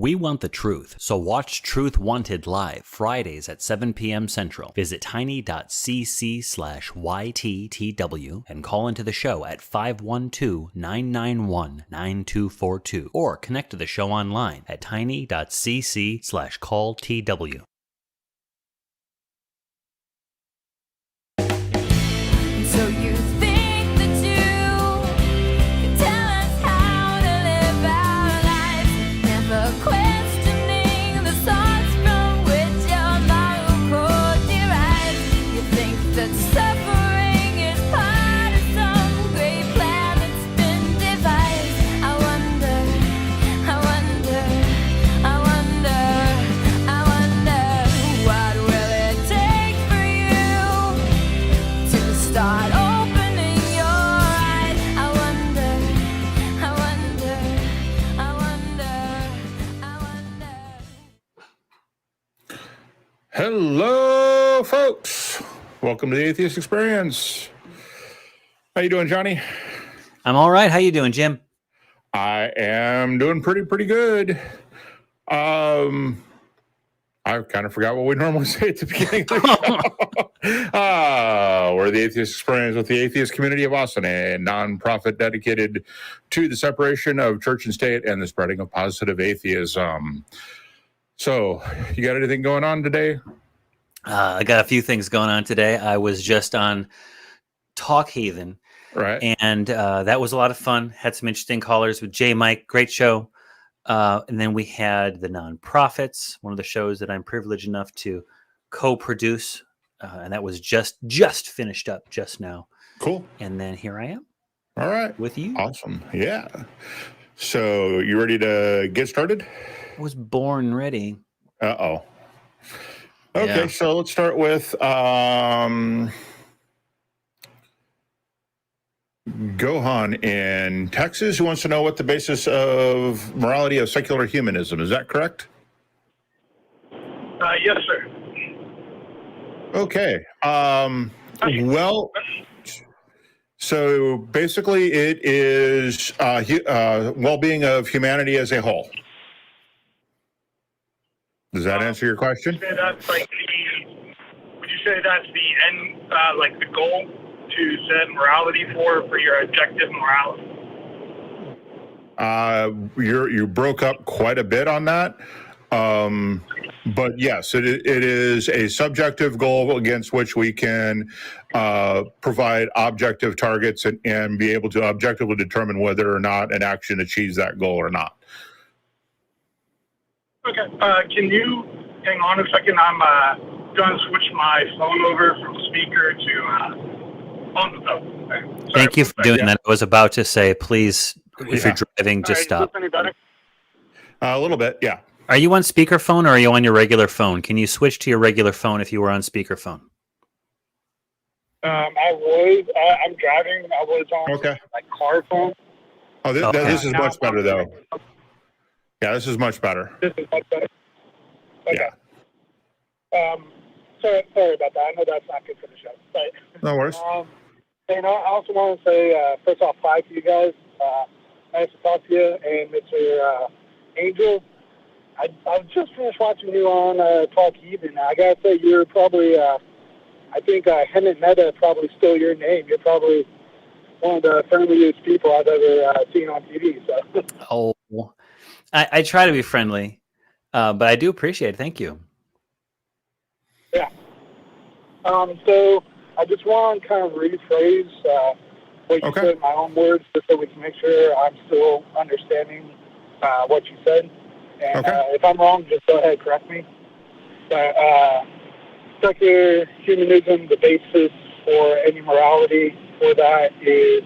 We want the truth, so watch Truth Wanted live Fridays at 7 p.m. Central. Visit tiny.cc/YTTW and call into the show at 512-991-9242 or connect to the show online at tiny.cc/callTW. So you think that you can tell us how to live our lives, never questioning the source from which your moral code derives. You think that suffering is part of some great plan that's been devised. I wonder what will it take for you to start opening your eyes? I wonder. Hello, folks. Welcome to the Atheist Experience. How you doing, Johnny? I'm all right. How you doing, Jim? I am doing pretty good. I kind of forgot what we normally say at the beginning of the show. We're the Atheist Experience with the atheist community of Austin, a nonprofit dedicated to the separation of church and state and the spreading of positive atheism. So, you got anything going on today? I got a few things going on today. I was just on Talk Haven, Right. and that was a lot of fun. Had some interesting callers with J. Mike. Great show. And then we had the Nonprofits, one of the shows that I'm privileged enough to co-produce, and that was just finished up just now. Cool. And then here I am. All right. With you. Awesome. Yeah. So, you ready to get started? I was born ready. Uh-oh. Okay, Yeah. so let's start with Gohan in Texas, who wants to know what the basis of morality of secular humanism. Is that correct? Yes, sir. Okay. Well, so basically it is well-being of humanity as a whole. Does that answer your question? Would you say that's the end, like the goal to set morality for your objective morality? You broke up quite a bit on that. But yes, it is a subjective goal against which we can provide objective targets and be able to objectively determine whether or not an action achieves that goal or not. Okay. Can you hang on a second? I'm going to switch my phone over from speaker to on the phone. Sorry. Thank you for doing that. I was about to say, please, if you're driving, just stop. Is this any better? A little bit, yeah. Are you on speakerphone or are you on your regular phone? Can you switch to your regular phone if you were on speakerphone? I was. I'm driving. I was on my car phone. Oh, this is much better, though. Yeah, this is much better. This is much better. Okay. Yeah. Sorry about that. I know that's not good for the show. But, No worries. and I also want to say, first off, hi to you guys. Nice to talk to you. And Mr. Angel, I just finished watching you on Talk Even. I got to say, you're probably, I think Hemet Meta probably stole your name. You're probably one of the friendliest people I've ever seen on TV. So. Oh, I try to be friendly, but I do appreciate it. Thank you. Yeah. So I just want to kind of rephrase what you said in my own words, just so we can make sure I'm still understanding what you said. And if I'm wrong, just go ahead and correct me. But secular humanism, the basis for any morality for that is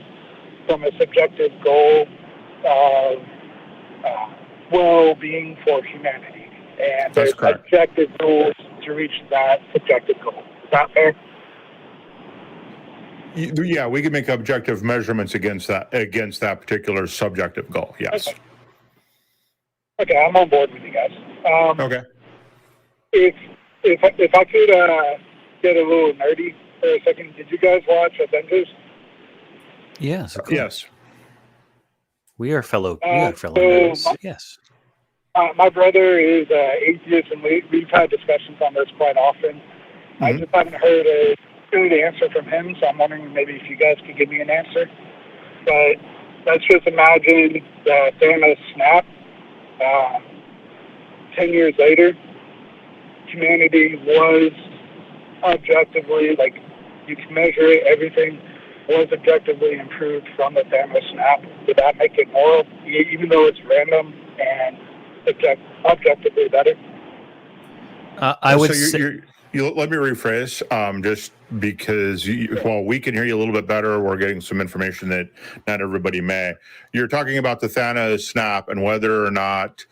from a subjective goal of well-being for humanity. And there's objective goals to reach that subjective goal. Is that fair? Yeah, we can make objective measurements against that particular subjective goal. Yes. Okay, I'm on board with you guys. Okay. If I could get a little nerdy for a second, did you guys watch Avengers? Yes. Of course. Yes. We are fellow nerds. Yes. My brother is atheist, and we've had discussions on this quite often. Mm-hmm. I just haven't heard a good answer from him, so I'm wondering maybe if you guys could give me an answer. But let's just imagine the Thanos snap. 10 years later, humanity was objectively, like, you can measure it, everything was objectively improved from the Thanos snap. Would that make it moral, even though it's random and objectively better? I would so say... let me rephrase, just because while we can hear you a little bit better, we're getting some information that not everybody may. You're talking about the Thanos snap and whether or not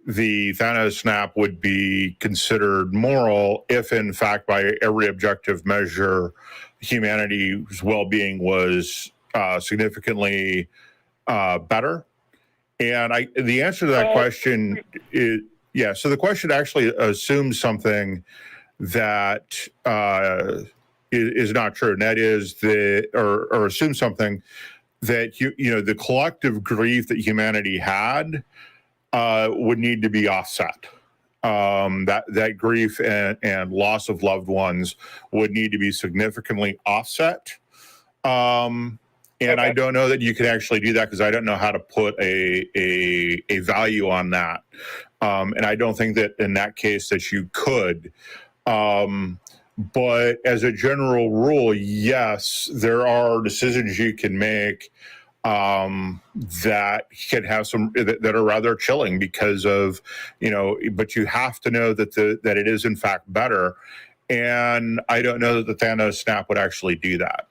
the Thanos snap would be considered moral if, in fact, by every objective measure, humanity's well-being was significantly better. And the answer to that question is, yeah. So the question actually assumes something that is not true, and that is or assumes something that the collective grief that humanity had would need to be offset. That grief and loss of loved ones would need to be significantly offset. And I don't know that you can actually do that because I don't know how to put a value on that. And I don't think that in that case that you could. But as a general rule, yes, there are decisions you can make that can have some that are rather chilling because of, but you have to know that that it is in fact better. And I don't know that the Thanos snap would actually do that.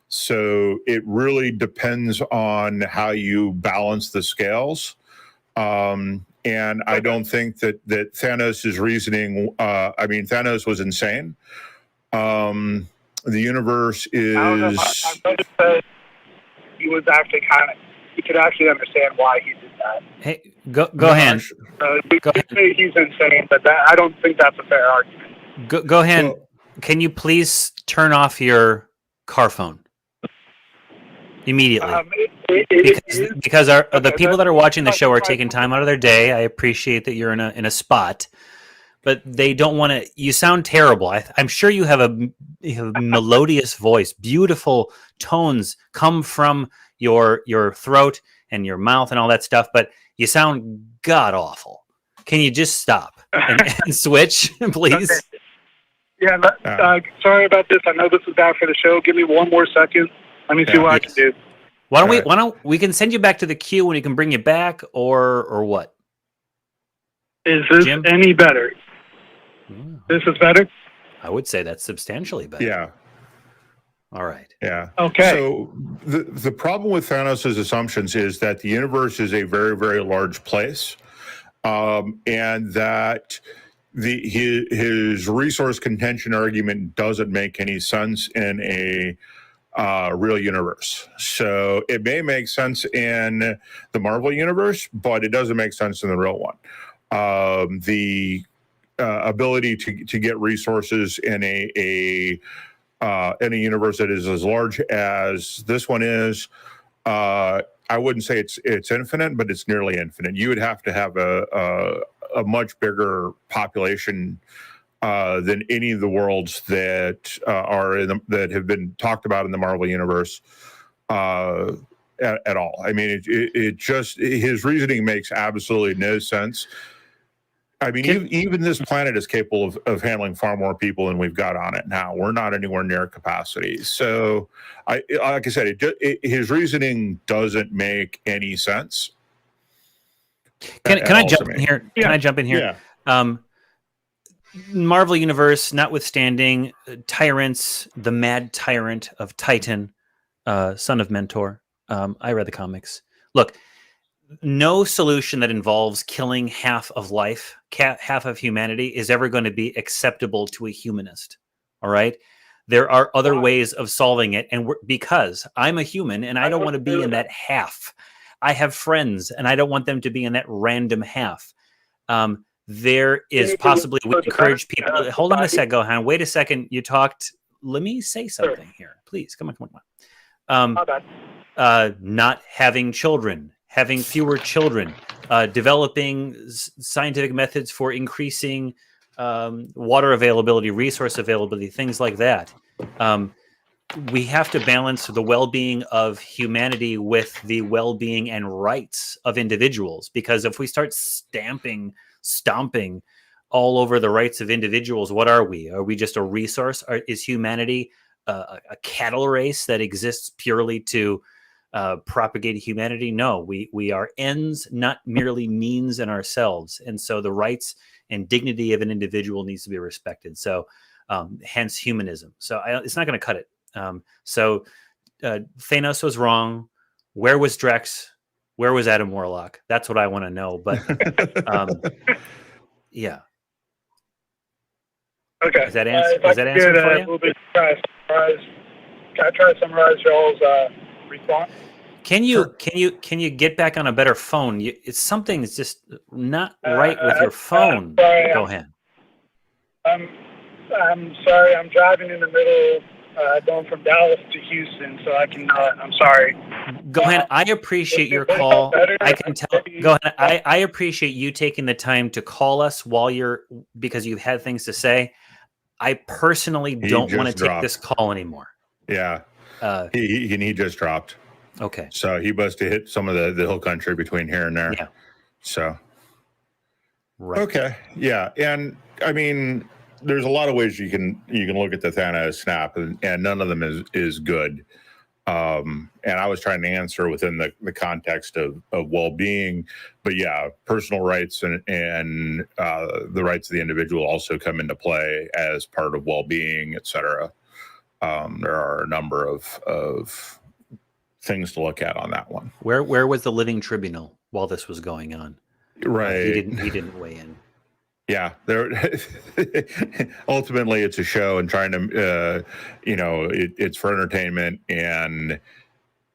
So it really depends on how you balance the scales. And I don't think that Thanos' reasoning, Thanos was insane. The universe is... I noticed that he was actually he could actually understand why he did that. Hey, Gohan. You say he's insane, but I don't think that's a fair argument. Gohan, can you please turn off your car phone? Immediately. Because the people that are watching the show are taking time out of their day. I appreciate that you're in a spot, but they don't want to. You sound terrible. I'm sure you have a melodious voice. Beautiful tones come from your throat and your mouth and all that stuff, but you sound god awful. Can you just stop and switch, please? Okay. Yeah. Sorry about this. I know this is bad for the show. Give me one more second. Let me see what I can do. Why don't we can send you back to the queue and we can bring you back or what? Is this Jim? any better? This is better? I would say that's substantially better. Yeah. All right. Yeah. Okay. So the problem with Thanos' assumptions is that the universe is a very, very large place, and that his resource contention argument doesn't make any sense in a real universe. So it may make sense in the Marvel universe, but it doesn't make sense in the real one. The ability to get resources in a universe that is as large as this one is, I wouldn't say it's infinite, but it's nearly infinite. You would have to have a much bigger population than any of the worlds that that have been talked about in the Marvel universe at all. I mean, it just, his reasoning makes absolutely no sense. I mean, even this planet is capable of handling far more people than we've got on it now. We're not anywhere near capacity. So, like I said, his reasoning doesn't make any sense. Can I jump in here? Can I jump in here? Yeah. Marvel Universe, notwithstanding, tyrants, the mad tyrant of Titan, son of Mentor. I read the comics. Look, no solution that involves killing half of life, half of humanity, is ever going to be acceptable to a humanist. All right? There are other ways of solving it. And because I'm a human and I don't want to be in that half. I have friends and I don't want them to be in that random half. There is possibly, we encourage people. Hold on a sec, Gohan. Wait a second. You talked. Let me say something here. Please, come on. Not having children, having fewer children, developing scientific methods for increasing water availability, resource availability, things like that. We have to balance the well-being of humanity with the well-being and rights of individuals, because if we start stomping all over the rights of individuals, what are we? Are we just a resource? Is humanity a cattle race that exists purely to propagate humanity? No, we are ends, not merely means in ourselves. And so the rights and dignity of an individual needs to be respected. So hence humanism. So it's not going to cut it. Thanos was wrong. Where was Drex? Where was Adam Warlock? That's what I want to know. But yeah. Okay. Is that answer for you? A little bit can I try to summarize y'all's response? Can you get back on a better phone? Something's just not right with your phone. Go ahead. I'm sorry. I'm driving in the middle, going from Dallas to Houston, so I can. I'm sorry. Go ahead. I appreciate your call. I can tell. Go ahead. I appreciate you taking the time to call us because you've had things to say. I personally don't want to take this call anymore. Yeah. He just dropped. Okay. So he must have hit some of the hill country between here and there. Yeah. So. Right. Okay. Yeah. And I mean, there's a lot of ways you can look at the Thanos snap, and none of them is good. And I was trying to answer within the context of well-being, but yeah, personal rights and the rights of the individual also come into play as part of well-being, etc. There are a number of things to look at on that one. Where was the living tribunal while this was going on? Right. He didn't weigh in. Yeah, ultimately it's a show and trying to, it's for entertainment. And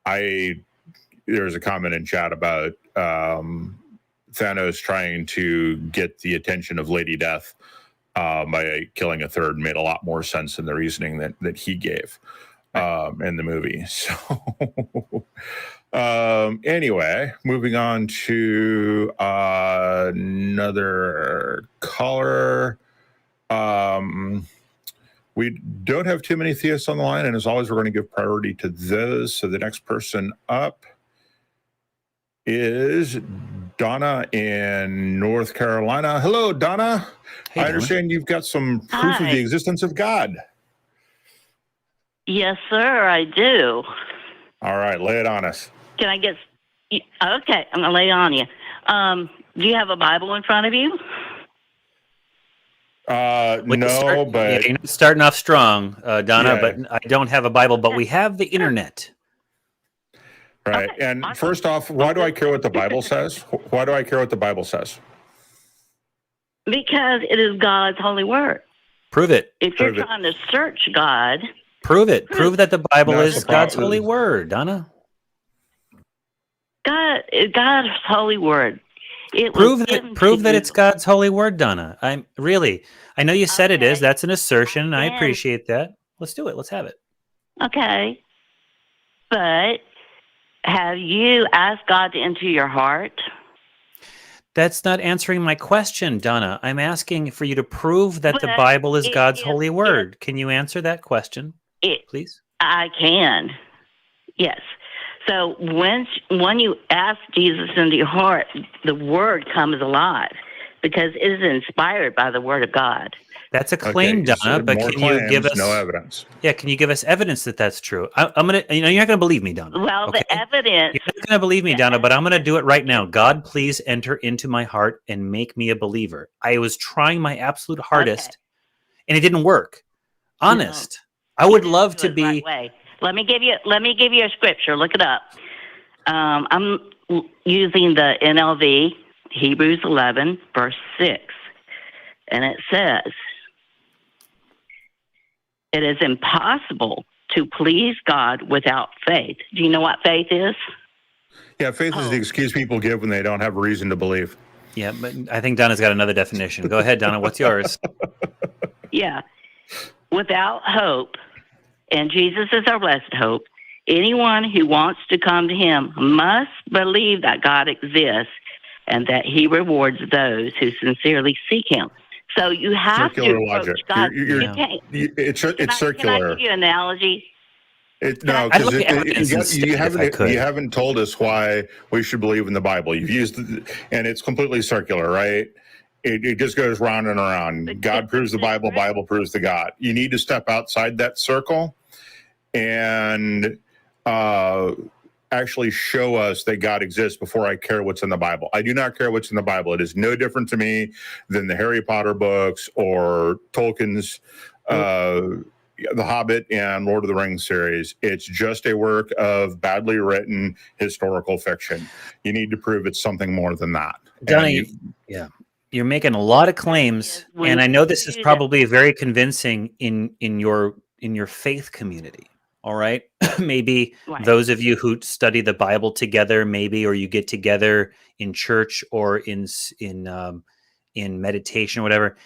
there's a comment in chat about Thanos trying to get the attention of Lady Death by killing a third made a lot more sense than the reasoning that he gave in the movie. So anyway, moving on to another caller. We don't have too many theists on the line, and as always, we're going to give priority to those. So the next person up is Donna in North Carolina. Hello, Donna. Hey, I understand you've got some proof Hi. of the existence of God. Yes, sir, I do. All right, lay it on us. Can I get... Okay, I'm going to lay it on you. Do you have a Bible in front of you? No, but... you're not starting off strong, Donna, Yeah. but I don't have a Bible, but we have the internet. Right. Okay, And awesome. first off, why do I care what the Bible says? Why do I care what the Bible says? Because it is God's holy word. Prove it. If you're Prove it. trying to search God, Prove it. Prove that the Bible That's is the God's problem. holy word, Donna. God's holy word. It was Prove given that to it's you. God's holy word, Donna. I know you said it is. Okay. That's an assertion. I Again. appreciate that. Let's do it. Let's have it. Okay. But have you asked God to enter your heart? That's not answering my question, Donna. I'm asking for you to prove that the But Bible is it God's is- holy word. Can you answer that question, please? I can. Yes. So when you ask Jesus into your heart, the word comes alive because it is inspired by the word of God. That's a claim, Okay, Donna. so But more can you give claims, us no evidence? Yeah, can you give us evidence that that's true? I'm gonna. You're not gonna believe me, Donna. Well, okay? the evidence. You're not gonna believe me, the Donna. But I'm gonna do it right now. God, please enter into my heart and make me a believer. I was trying my absolute hardest, and it didn't work. Honest. I would love to Do it be. right way. Let me give you a scripture. Look it up. I'm using the NLV, Hebrews 11, verse 6, and it says, "It is impossible to please God without faith." Do you know what faith is? Yeah, faith is the excuse people give when they don't have a reason to believe. Yeah, but I think Donna's got another definition. Go ahead, Donna. What's yours? Yeah. Without hope, and Jesus is our blessed hope, anyone who wants to come to him must believe that God exists and that he rewards those who sincerely seek him. So you have Circular to logic. approach God. You're- You can't. It's Can I circular. give you an analogy? No, I'd because like evidence instead, if I could. you haven't told us why we should believe in the Bible. You've used and it's completely circular, right? It just goes round and around. God proves the Bible, Bible proves the God. You need to step outside that circle and actually show us that God exists before I care what's in the Bible. I do not care what's in the Bible. It is no different to me than the Harry Potter books or Tolkien's The Hobbit and Lord of the Rings series. It's just a work of badly written historical fiction. You need to prove it's something more than that. Donna, you're making a lot of claims, and I know this is probably very convincing in your faith community. All right, maybe those of you who study the Bible together, maybe, or you get together in church or in meditation or whatever.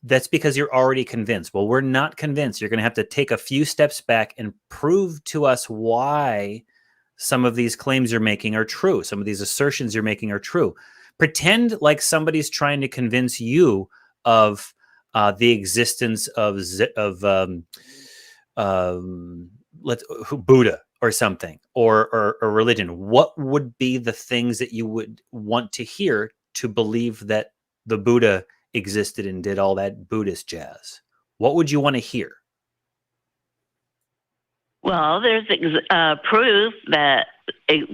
That's because you're already convinced. Well, we're not convinced. You're going to have to take a few steps back and prove to us why some of these claims you're making are true. Some of these assertions you're making are true. Pretend like somebody's trying to convince you of the existence of Buddha or something, or religion. What would be the things that you would want to hear to believe that the Buddha existed and did all that Buddhist jazz? What would you want to hear? Well, there's proof that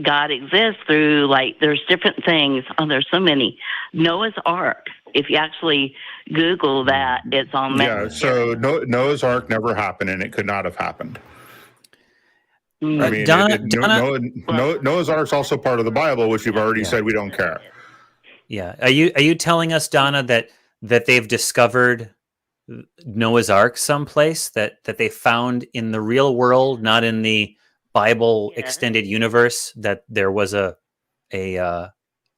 God exists through, like, there's different things. Oh, there's so many. Noah's Ark. If you actually Google that, it's on there. Yeah, so Noah's Ark never happened, and it could not have happened. I mean, Noah's Ark's also part of the Bible, which you've already said we don't care. Yeah. Are you telling us, Donna, that they've discovered Noah's Ark someplace that they found in the real world, not in the Bible extended universe, that there was a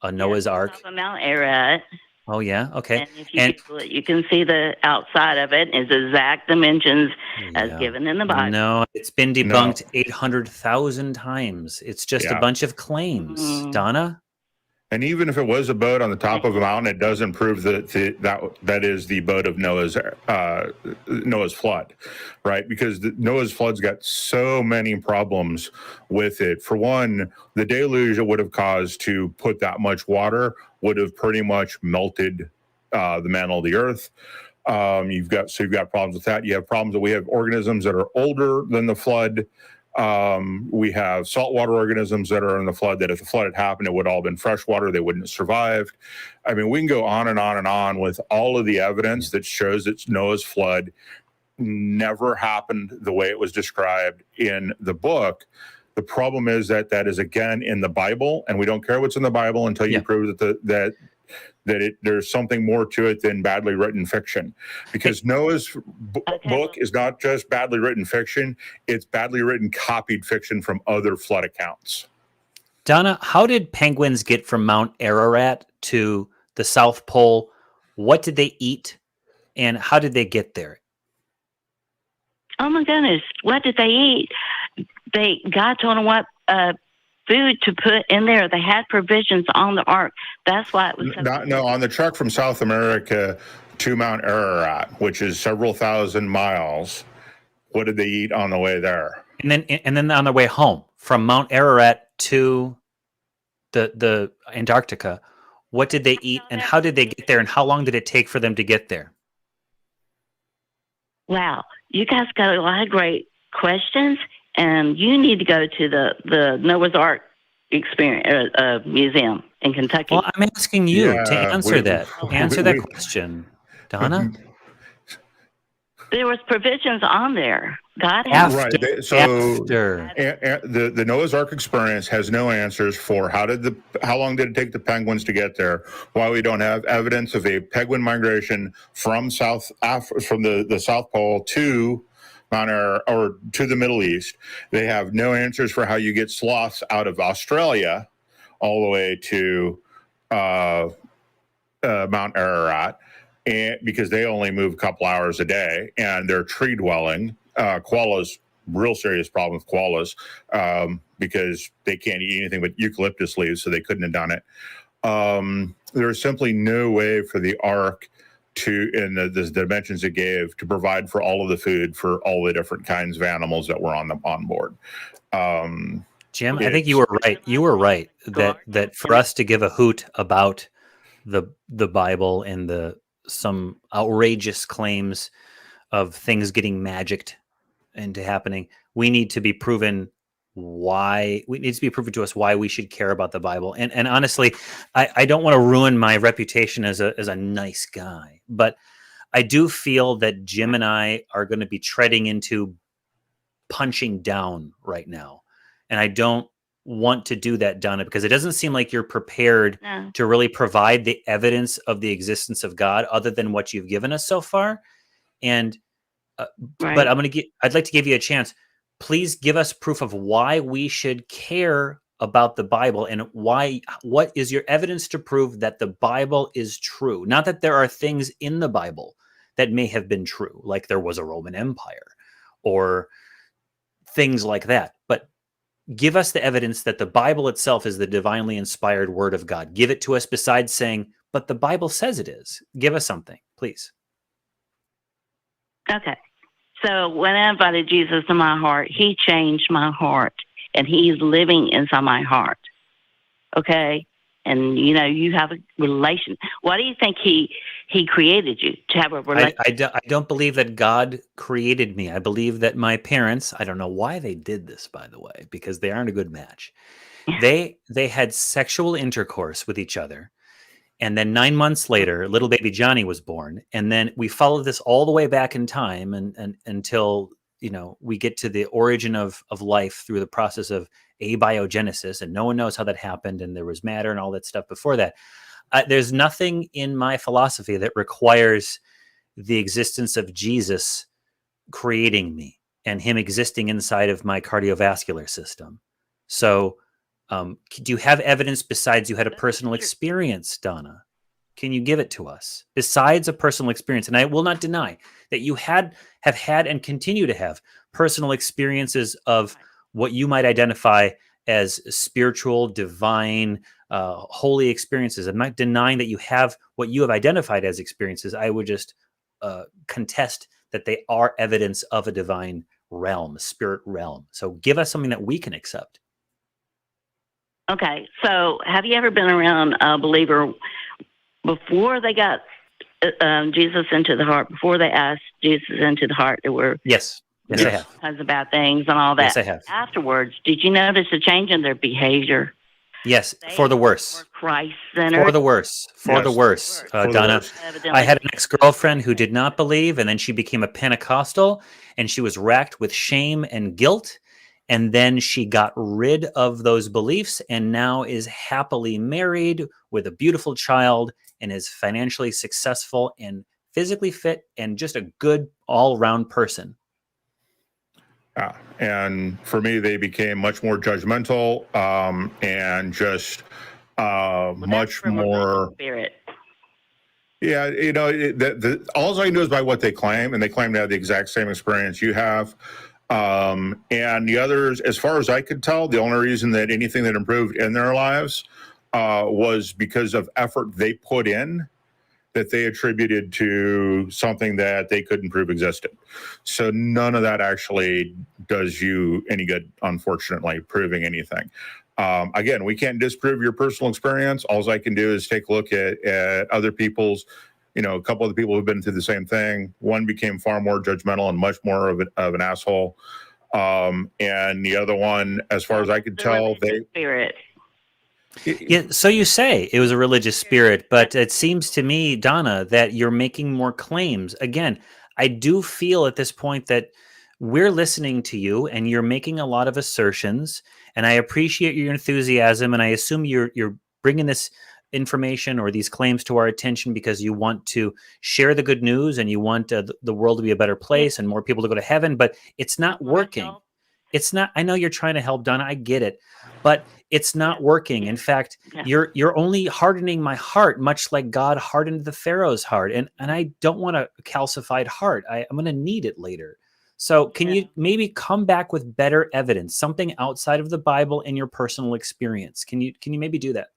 Noah's Ark? Top of Mount Ararat. Oh yeah, okay. And if you Google it, you can see the outside of it is exact dimensions as given in the Bible. No, it's been debunked 800,000 times. It's just a bunch of claims, Donna. And even if it was a boat on the top of a mountain, it doesn't prove that is the boat of Noah's flood, right? Because Noah's flood's got so many problems with it. For one, the deluge it would have caused to put that much water would have pretty much melted the mantle of the earth. You've got problems with that. You have problems that we have organisms that are older than the flood. We have saltwater organisms that are in the flood that if the flood had happened, it would all have been freshwater. They wouldn't have survived. I mean, we can go on and on and on with all of the evidence that shows that Noah's flood never happened the way it was described in the book. The problem is that is, again, in the Bible, and we don't care what's in the Bible until you prove that there's something more to it than badly written fiction. Because Noah's book is not just badly written fiction, it's badly written copied fiction from other flood accounts. Donna, how did penguins get from Mount Ararat to the South Pole? What did they eat, and how did they get there? Oh my goodness, what did they eat? God told them what food to put in there. They had provisions on the ark. That's why it was. On the trek from South America to Mount Ararat, which is several thousand miles. What did they eat on the way there? And then on their way home from Mount Ararat to the Antarctica, what did they eat, and how did they get there, and how long did it take for them to get there? Wow, you guys got a lot of great questions. And you need to go to the Noah's Ark Experience Museum in Kentucky. Well, I'm asking you to answer that. Answer that question, Donna. There was provisions on there. God has the Noah's Ark Experience has no answers for how long did it take the penguins to get there? Why we don't have evidence of a penguin migration from the South Pole to Mount Ararat or to the Middle East. They have no answers for how you get sloths out of Australia all the way to Mount Ararat, and because they only move a couple hours a day, and they're tree dwelling. Koalas real serious problem with koalas because they can't eat anything but eucalyptus leaves, so they couldn't have done it. There was simply no way for the ark to, in the dimensions it gave, to provide for all of the food for all the different kinds of animals that were on board. Jim, I think you were right. You were right that for us to give a hoot about the Bible and some outrageous claims of things getting magicked into happening, we need to be proven to us why we should care about the Bible. And honestly, I don't want to ruin my reputation as a nice guy, but I do feel that Jim and I are going to be treading into punching down right now. And I don't want to do that, Donna, because it doesn't seem like you're prepared to really provide the evidence of the existence of God other than what you've given us so far. And but I'd like to give you a chance. Please give us proof of why we should care about the Bible and what is your evidence to prove that the Bible is true? Not that there are things in the Bible that may have been true, like there was a Roman Empire or things like that. But give us the evidence that the Bible itself is the divinely inspired word of God. Give it to us besides saying, but the Bible says it is. Give us something, please. Okay. So when I invited Jesus in my heart, he changed my heart, and he's living inside my heart. Okay? And, you have a relation. Why do you think he created you, to have a relation? I don't believe that God created me. I believe that my parents, I don't know why they did this, by the way, because they aren't a good match. They had sexual intercourse with each other. And then 9 months later, little baby Johnny was born. And then we followed this all the way back in time and until, we get to the origin of life through the process of abiogenesis. And no one knows how that happened. And there was matter and all that stuff before that. There's nothing in my philosophy that requires the existence of Jesus creating me and him existing inside of my cardiovascular system. So, do you have evidence besides you had a personal experience, Donna? Can you give it to us besides a personal experience? And I will not deny that you have had and continue to have personal experiences of what you might identify as spiritual, divine, holy experiences. I'm not denying that you have what you have identified as experiences. I would just contest that they are evidence of a divine realm, a spirit realm. So give us something that we can accept. Okay, so have you ever been around a believer before they got Jesus into the heart, before they asked Jesus into the heart? There were yes, I have. Tons of bad things and all that. Yes, I have. Afterwards, did you notice a change in their behavior? Yes, for the worse. Christ-centered. For the worse. For the worse, Donna. I had an ex-girlfriend who did not believe, and then she became a Pentecostal, and she was racked with shame and guilt. And then she got rid of those beliefs and now is happily married with a beautiful child and is financially successful and physically fit and just a good all-around person. And for me, they became much more judgmental and just much more spirit. Yeah, all I know is by what they claim, and they claim to have the exact same experience you have. And the others, as far as I could tell, the only reason that anything that improved in their lives was because of effort they put in that they attributed to something that they couldn't prove existed. So none of that actually does you any good, unfortunately, proving anything. Again, we can't disprove your personal experience. All I can do is take a look at other people's, a couple of the people who've been through the same thing. One became far more judgmental and much more of an asshole. And the other one, as far as I could tell, spirit. Yeah, so you say it was a religious spirit, but it seems to me, Donna, that you're making more claims. Again, I do feel at this point that we're listening to you and you're making a lot of assertions, and I appreciate your enthusiasm, and I assume you're bringing this information or these claims to our attention because you want to share the good news and you want the world to be a better place and more people to go to heaven, but it's not working. It's not, I know you're trying to help, Donna, I get it, but it's not working. In fact, you're only hardening my heart, much like God hardened the Pharaoh's heart. And I don't want a calcified heart. I'm going to need it later. So can you maybe come back with better evidence, something outside of the Bible and your personal experience? Can you maybe do that?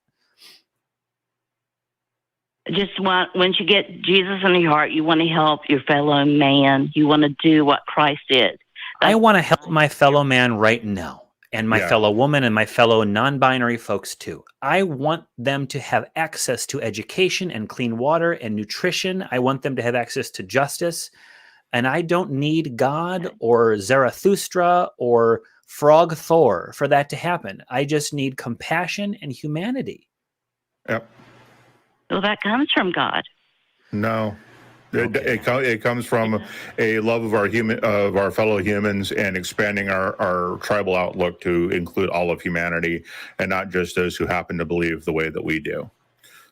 Just once you get Jesus in your heart, you want to help your fellow man. You want to do what Christ did. I want to help my fellow man right now, and my fellow woman, and my fellow non-binary folks too. I want them to have access to education and clean water and nutrition. I want them to have access to justice. And I don't need God or Zarathustra or Frog Thor for that to happen. I just need compassion and humanity. Yep. Well, that comes from God. No. Okay. It comes from a love of our fellow humans, and expanding our tribal outlook to include all of humanity and not just those who happen to believe the way that we do.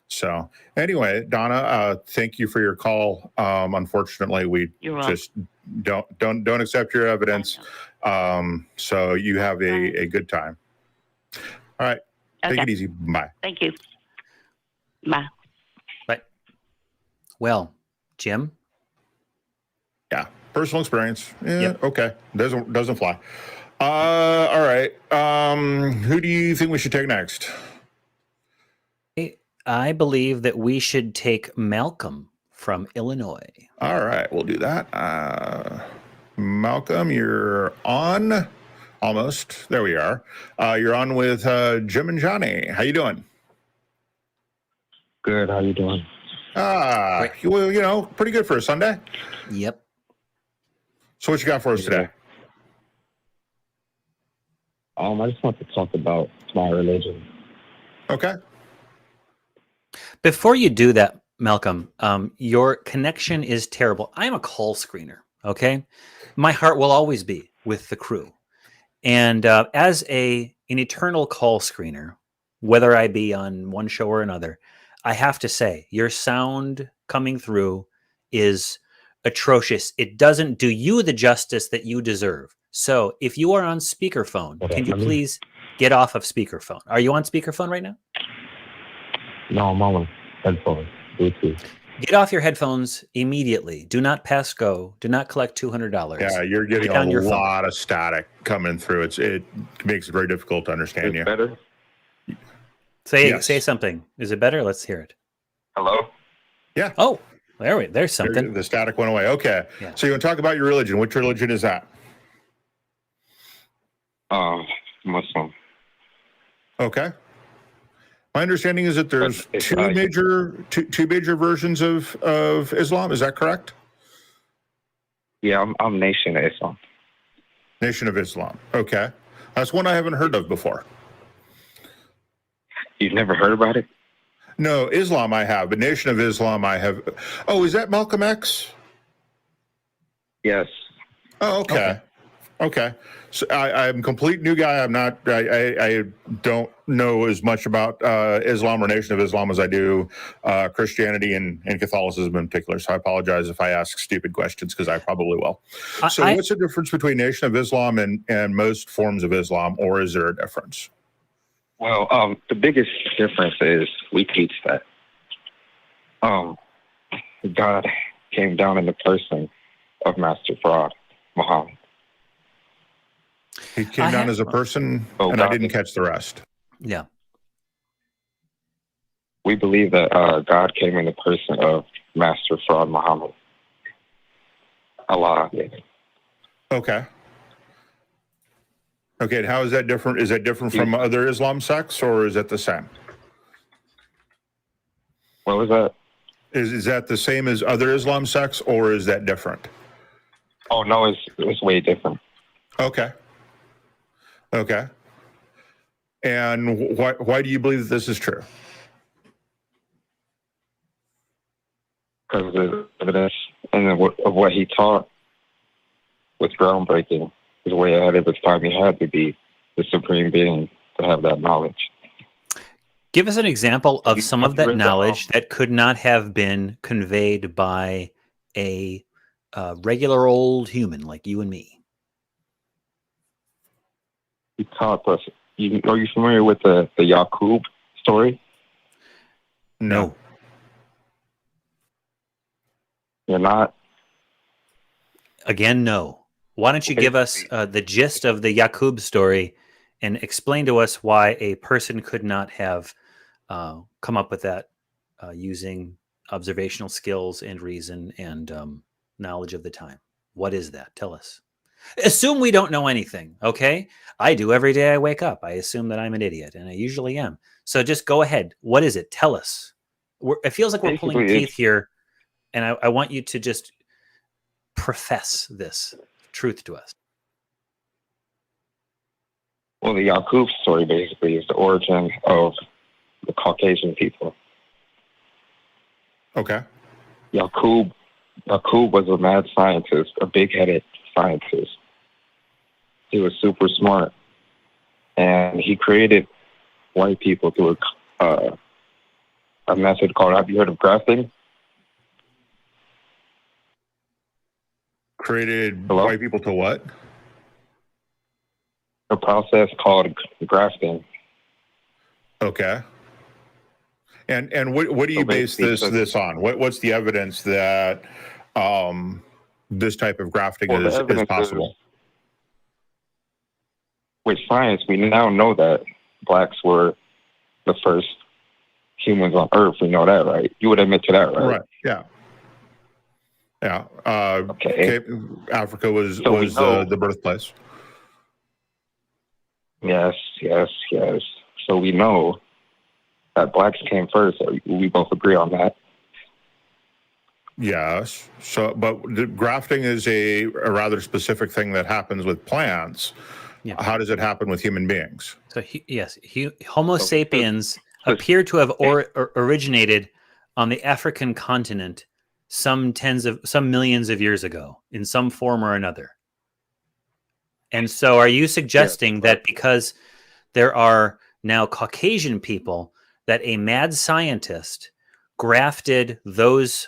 So anyway, Donna, thank you for your call. Unfortunately, we just don't accept your evidence. So you have a good time. All right. Take it easy. Bye. Thank you. Bye. Bye. Well, Jim? Yeah. Personal experience. Yeah. Okay. Doesn't fly. All right. Who do you think we should take next? I believe that we should take Malcolm from Illinois. All right, we'll do that. Malcolm, you're on. Almost. There we are. You're on with Jim and Johnny. How you doing? Good. How you doing? Well, pretty good for a Sunday. Yep. So what you got for us today? I just want to talk about my religion. Okay. Before you do that, Malcolm, your connection is terrible. I'm a call screener, okay? My heart will always be with the crew. And as an eternal call screener, whether I be on one show or another, I have to say, your sound coming through is atrocious. It doesn't do you the justice that you deserve. So if you are on speakerphone, can you please get off of speakerphone? Are you on speakerphone right now? No, I'm on headphones, Bluetooth. Get off your headphones immediately. Do not pass go. Do not collect $200. Yeah, you're getting a lot of static coming through. It makes it very difficult to understand you. Better? Say something. Is it better? Let's hear it. Hello? Yeah. Oh, there's something. The static went away. Okay. Yeah. So you want to talk about your religion? Which religion is that? Muslim. Okay. My understanding is that there's two major versions of Islam. Is that correct? Yeah, I'm Nation of Islam. Nation of Islam. Okay. That's one I haven't heard of before. You've never heard about it? No, Islam I have, but Nation of Islam I have. Oh, is that Malcolm X? Yes. Oh, okay. Okay. So I'm a complete new guy. I don't know as much about Islam or Nation of Islam as I do Christianity and Catholicism in particular. So I apologize if I ask stupid questions, because I probably will. So what's the difference between Nation of Islam and most forms of Islam, or is there a difference? Well, the biggest difference is we teach that God came down in the person of Master Fraud, Muhammad. He came down as a person, and I didn't catch the rest. Yeah. We believe that God came in the person of Master Fraud, Muhammad. Allah. Okay. Okay, and how is that different? Is that different from other Islam sects, or is that the same? What was that? Is that the same as other Islam sects, or is that different? Oh, no, it's way different. Okay. Okay. And why do you believe that this is true? Because the evidence and of what he taught was groundbreaking. His way ahead of his time. He had to be the supreme being to have that knowledge. Give us an example of some of that knowledge that could not have been conveyed by a regular old human like you and me. He taught us. Are you familiar with the Yaqub story? No. You're not? Again, no. Why don't you give us the gist of the Yakub story and explain to us why a person could not have come up with that using observational skills and reason and knowledge of the time? What is that? Tell us. Assume we don't know anything, okay? I do every day I wake up. I assume that I'm an idiot, and I usually am. So just go ahead. What is it? Tell us. It feels like we're pulling teeth here, and I want you to just profess this truth to us. Well, the Yakub story basically is the origin of the Caucasian people. Okay. Yakub was a mad scientist, a big-headed scientist. He was super smart, and he created white people through a method called, have you heard of grafting? Created Hello? white people to what? A process called grafting. Okay. And what do you base this on? What's the evidence that this type of grafting is possible? With science, we now know that blacks were the first humans on Earth. We know that, right? You would admit to that, right? Right. Yeah. Yeah. Okay. Africa was the birthplace. Yes. So we know that blacks came first. We both agree on that. Yes. So, but the grafting is a rather specific thing that happens with plants. Yeah. How does it happen with human beings? So, Homo sapiens appear to have originated on the African continent some millions of years ago in some form or another. And so are you suggesting that because there are now Caucasian people, that a mad scientist grafted those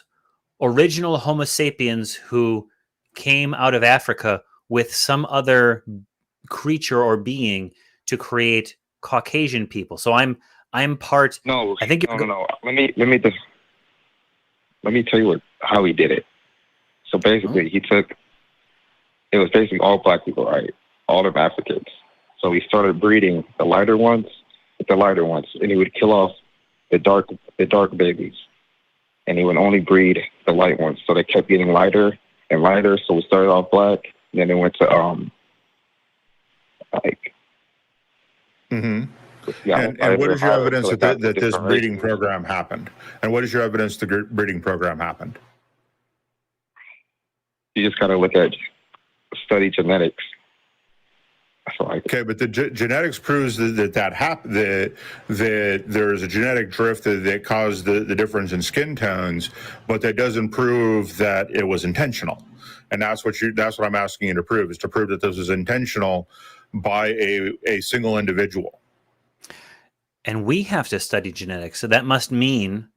original Homo sapiens who came out of Africa with some other creature or being to create Caucasian people? So I'm part. No, I think no. Let me tell you how he did it. So basically, it was basically all black people, right? All of Africans. So he started breeding the lighter ones with the lighter ones, and he would kill off the dark babies, and he would only breed the light ones. So they kept getting lighter and lighter. So we started off black, and then it went to Mm-hmm. Yeah, and what is your evidence that this breeding program happened? And what is your evidence the breeding program happened? You just got to study genetics. Okay, but the genetics proves that happened. That there is a genetic drift that caused the difference in skin tones, but that doesn't prove that it was intentional. And that's what I'm asking you to prove, is to prove that this was intentional by a single individual. And we have to study genetics. So that must mean,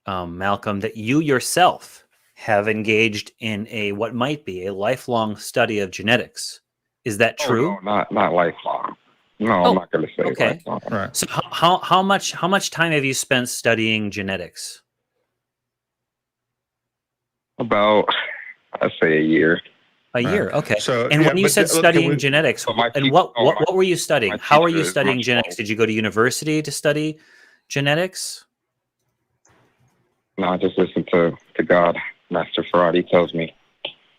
Malcolm, that you yourself have engaged in what might be a lifelong study of genetics. Is that true? No, not lifelong. No, I'm not going to say lifelong. Right. So how much time have you spent studying genetics? About, I'd say, a year. A year, okay. So, and when you said studying genetics, and what were you studying? How are you studying genetics? Did you go to university to study genetics? No, I just listen to God. Master Faradi tells me.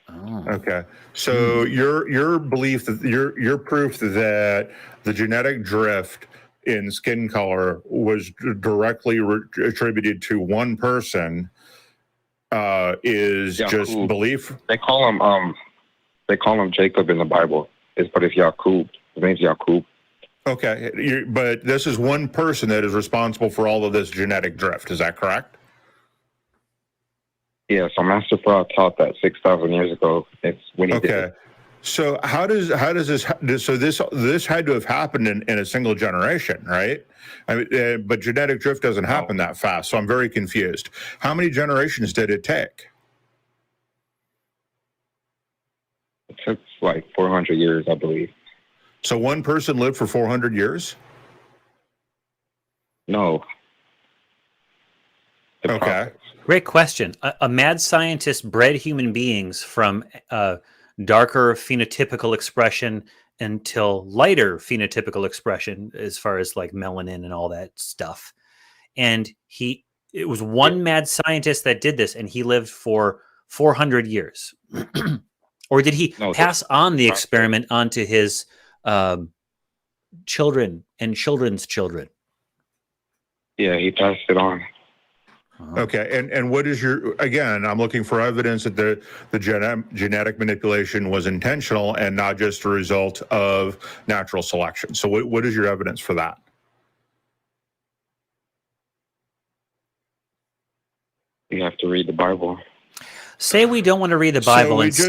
Oh. Okay, so your belief that your proof that the genetic drift in skin color was directly attributed to one person is just belief. They call him Jacob in the Bible. But it's Yakub. His name's Yakub. Okay, but this is one person that is responsible for all of this genetic drift. Is that correct? Yeah, so Master Farad taught that 6,000 years ago. It's when he did it. So how does this? So this had to have happened in a single generation, right? I mean, but genetic drift doesn't happen that fast. So I'm very confused. How many generations did it take? It took like 400 years, I believe. So one person lived for 400 years? No. Okay. Great question. A mad scientist bred human beings from darker phenotypical expression until lighter phenotypical expression as far as like melanin and all that stuff. And it was one mad scientist that did this, and he lived for 400 years. Or did he pass on the experiment onto his children and children's children? Yeah, he passed it on. Okay, and what is again, I'm looking for evidence that the genetic manipulation was intentional and not just a result of natural selection. So what is your evidence for that? You have to read the Bible. Say we don't want to read the Bible, we just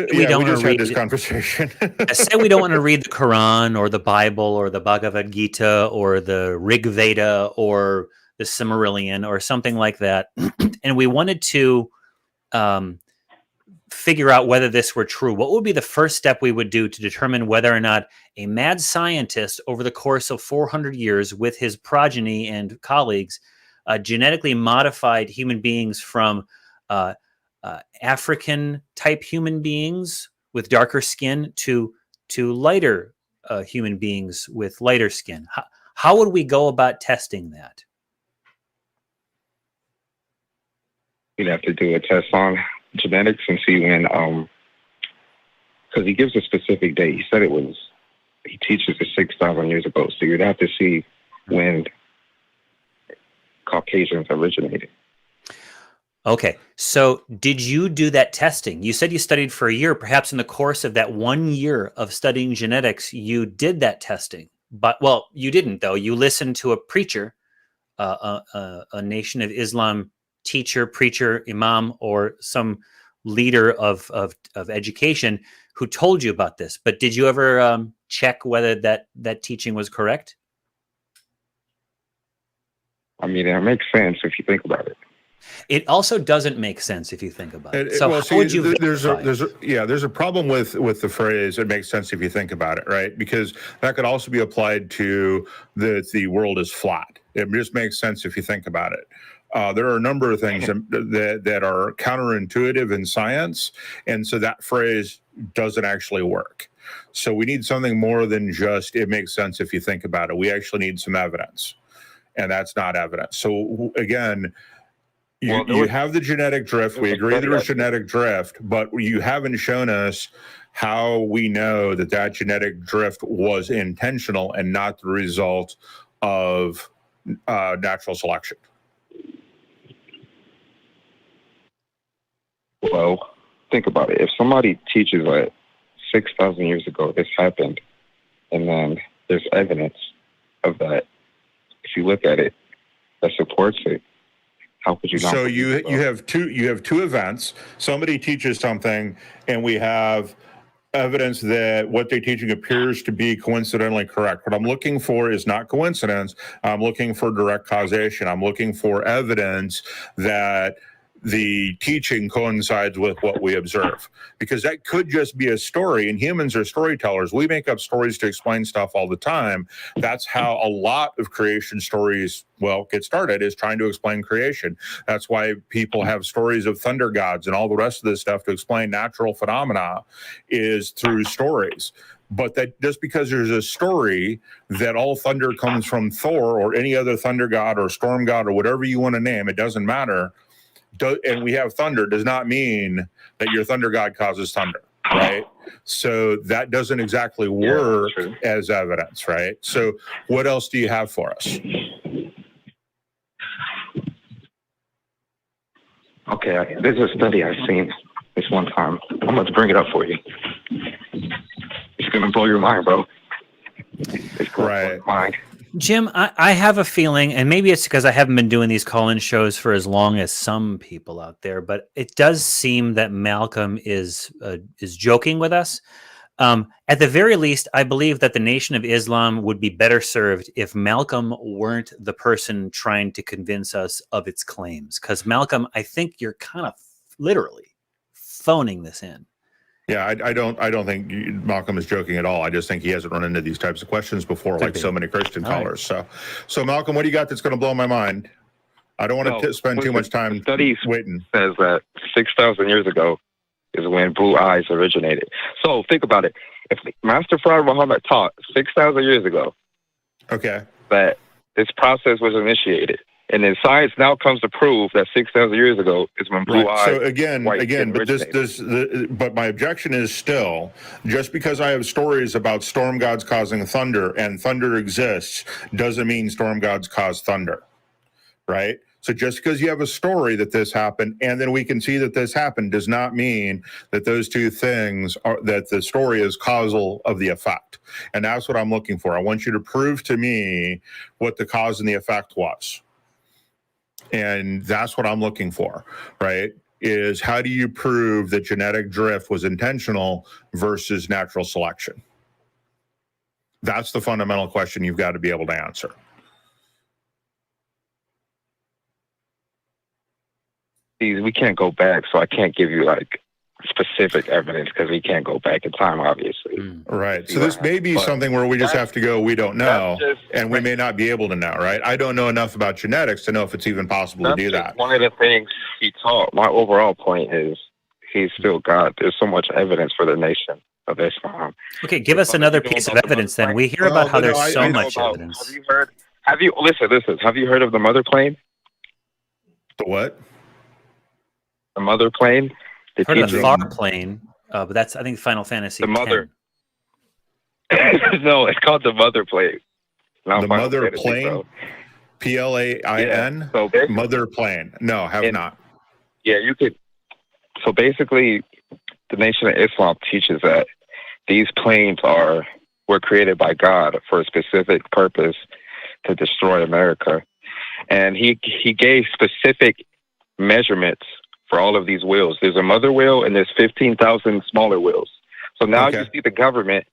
had this conversation. Say we don't want to read the Quran or the Bible or the Bhagavad Gita or the Rig Veda or the Silmarillion or something like that, and we wanted to figure out whether this were true. What would be the first step we would do to determine whether or not a mad scientist over the course of 400 years with his progeny and colleagues genetically modified human beings from African type human beings with darker skin to lighter human beings with lighter skin? How would we go about testing that? You'd have to do a test on genetics and see when, because he gives a specific date. He said he teaches it 6,000 years ago. So you'd have to see when Caucasians originated. Okay, so did you do that testing? You said you studied for a year. Perhaps in the course of that 1 year of studying genetics, you did that testing. But, well, you didn't, though. You listened to a preacher, a Nation of Islam teacher, preacher, imam, or some leader of education who told you about this. But did you ever check whether that teaching was correct? I mean, it makes sense if you think about it. It also doesn't make sense if you think about it. So well, how would you there's a problem with the phrase "it makes sense if you think about it," right? Because that could also be applied to the world is flat. It just makes sense if you think about it. There are a number of things that are counterintuitive in science, and so that phrase doesn't actually work. So we need something more than just "it makes sense if you think about it." We actually need some evidence, and that's not evidence. So again, you have the genetic drift. We agree there was genetic drift, but you haven't shown us how we know that genetic drift was intentional and not the result of natural selection. Well, think about it. If somebody teaches that 6,000 years ago this happened, and then there's evidence of that, if you look at it, that supports it, how could you not? So you have two events. Somebody teaches something, and we have evidence that what they're teaching appears to be coincidentally correct. What I'm looking for is not coincidence. I'm looking for direct causation. I'm looking for evidence that the teaching coincides with what we observe, because that could just be a story, and humans are storytellers. We make up stories to explain stuff all the time. That's how a lot of creation stories get started, is trying to explain creation. That's why people have stories of thunder gods and all the rest of this stuff to explain natural phenomena, is through stories. But that just because there's a story that all thunder comes from Thor or any other thunder god or storm god or whatever you want to name, it doesn't matter. And we have thunder does not mean that your thunder god causes thunder, right? So that doesn't exactly work as evidence, right? So what else do you have for us? Okay, there's a study I've seen this one time. I'm going to bring it up for you. It's going to blow your mind, bro. It's going to blow your mind. Jim, I have a feeling, and maybe it's because I haven't been doing these call-in shows for as long as some people out there, but it does seem that Malcolm is joking with us. At the very least, I believe that the Nation of Islam would be better served if Malcolm weren't the person trying to convince us of its claims. Because Malcolm, I think you're kind of literally phoning this in. Yeah, I don't think Malcolm is joking at all. I just think he hasn't run into these types of questions before, like so many Christian callers. Right. So Malcolm, what do you got that's going to blow my mind? I don't want to spend too much time studies waiting. Says that 6,000 years ago, is when blue eyes originated. So think about it. If Master Fard Muhammad taught 6,000 years ago that this process was initiated, and then science now comes to prove that 6,000 years ago is when blue eyes. So again, but my objection is still, just because I have stories about storm gods causing thunder and thunder exists doesn't mean storm gods cause thunder, right? So just because you have a story that this happened and then we can see that this happened does not mean that those two things are, that the story is causal of the effect. And that's what I'm looking for. I want you to prove to me what the cause and the effect was. And that's what I'm looking for, right? Is how do you prove that genetic drift was intentional versus natural selection? That's the fundamental question you've got to be able to answer. We can't go back, so I can't give you like specific evidence because we can't go back in time, obviously. Right. So this may be something where we just have to go, we don't know, and we may not be able to know, right? I don't know enough about genetics to know if it's even possible to do that. One of the things he taught, my overall point is he's still God. There's so much evidence for the nation of Islam. Okay, give us another piece of evidence then. We hear about how there's so much evidence. Have you heard of the mother plane? The what? The mother plane? Heard of the far plane, but that's, I think, Final Fantasy The mother. No, it's called the mother plane. Not the Final mother Fantasy, plane? bro. Plain? So mother plane. No, have not. Yeah, you could. So basically, the Nation of Islam teaches that these planes were created by God for a specific purpose to destroy America. And he gave specific measurements for all of these wheels. There's a mother wheel and there's 15,000 smaller wheels. So now you see the government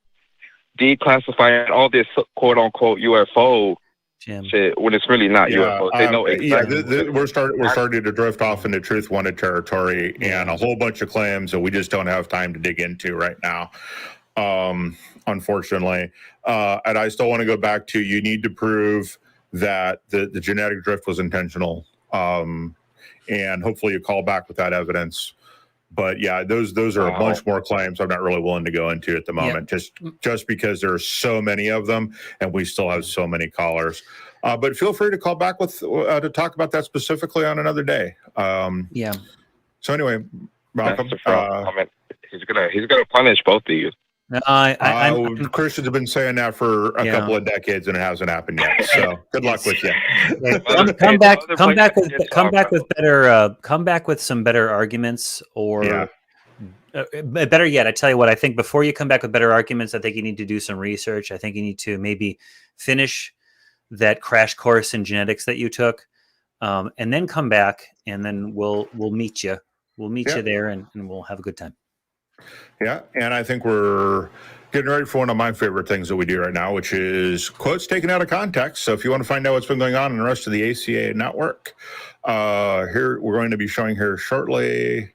declassifying all this quote unquote UFO shit when it's really not UFO. They know exactly. We're starting to drift off into truth wanted territory and a whole bunch of claims that we just don't have time to dig into right now. Unfortunately. And I still want to go back to, you need to prove that the genetic drift was intentional. And hopefully you call back with that evidence. But yeah, those are a bunch more claims I'm not really willing to go into at the moment, just because there are so many of them and we still have so many callers. But feel free to call back with to talk about that specifically on another day. So anyway, Malcolm, he's gonna punish both of you. Christians have been saying that for a couple of decades and it hasn't happened yet. So good luck with you. come back with some better arguments, or better yet, I tell you what, I think before you come back with better arguments, I think you need to do some research. I think you need to maybe finish that crash course in genetics that you took, and then come back, and then we'll meet you. We'll meet you there, and we'll have a good time. Yeah, and I think we're getting ready for one of my favorite things that we do right now, which is quotes taken out of context. So if you want to find out what's been going on in the rest of the ACA network, here we're going to be showing here shortly.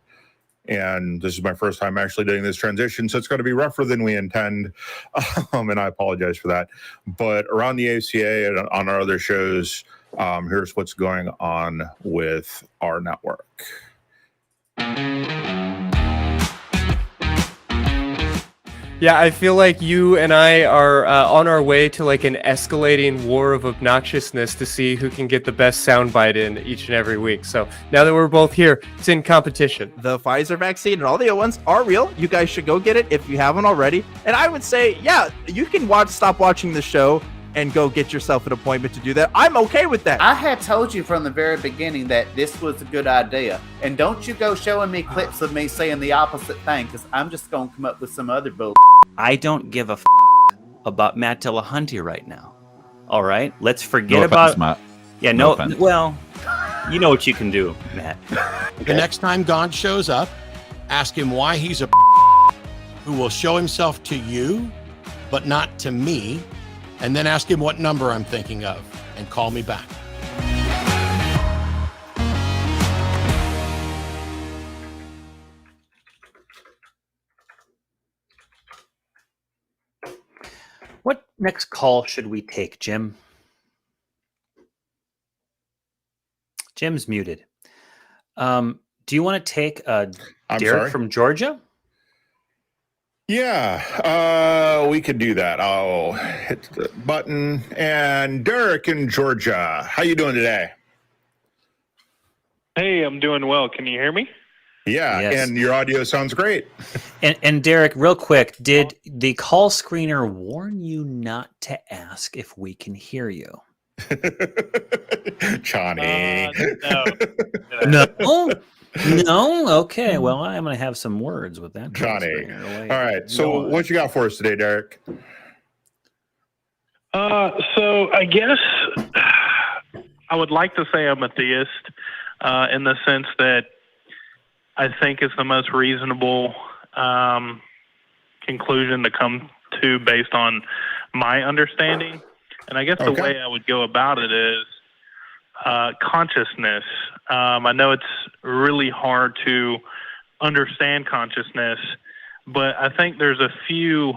And this is my first time actually doing this transition, so it's going to be rougher than we intend, and I apologize for that. But around the ACA and on our other shows, here's what's going on with our network. Yeah, I feel like you and I are on our way to like an escalating war of obnoxiousness to see who can get the best soundbite in each and every week. So now that we're both here, it's in competition. The Pfizer vaccine and all the other ones are real. You guys should go get it if you haven't already. And I would say, yeah, you can stop watching the show and go get yourself an appointment to do that. I'm okay with that. I had told you from the very beginning that this was a good idea. And don't you go showing me clips of me saying the opposite thing, because I'm just going to come up with some other bull. I don't give a about Matt Dillahunty right now. All right? Let's forget about... Matt. Yeah, no well, you know what you can do, Matt. Okay. The next time God shows up, ask him why he's a who will show himself to you, but not to me. And then ask him what number I'm thinking of and call me back. What next call should we take, Jim? Jim's muted. Do you want to take I'm Derick sorry. from Georgia? Yeah, we could do that. I'll hit the button. And Derick in Georgia, how you doing today? Hey, I'm doing well. Can you hear me? Yeah, Yes. and your audio sounds great. And Derick, real quick, did the call screener warn you not to ask if we can hear you? Johnny. No. No? No? Okay, well, I'm going to have some words with that. call Johnny. screener. Wait, All right, so go on. what you got for us today, Derick? So I guess I would like to say I'm a theist in the sense that I think it's the most reasonable conclusion to come to based on my understanding. And I guess the way I would go about it is consciousness. I know it's really hard to understand consciousness, but I think there's a few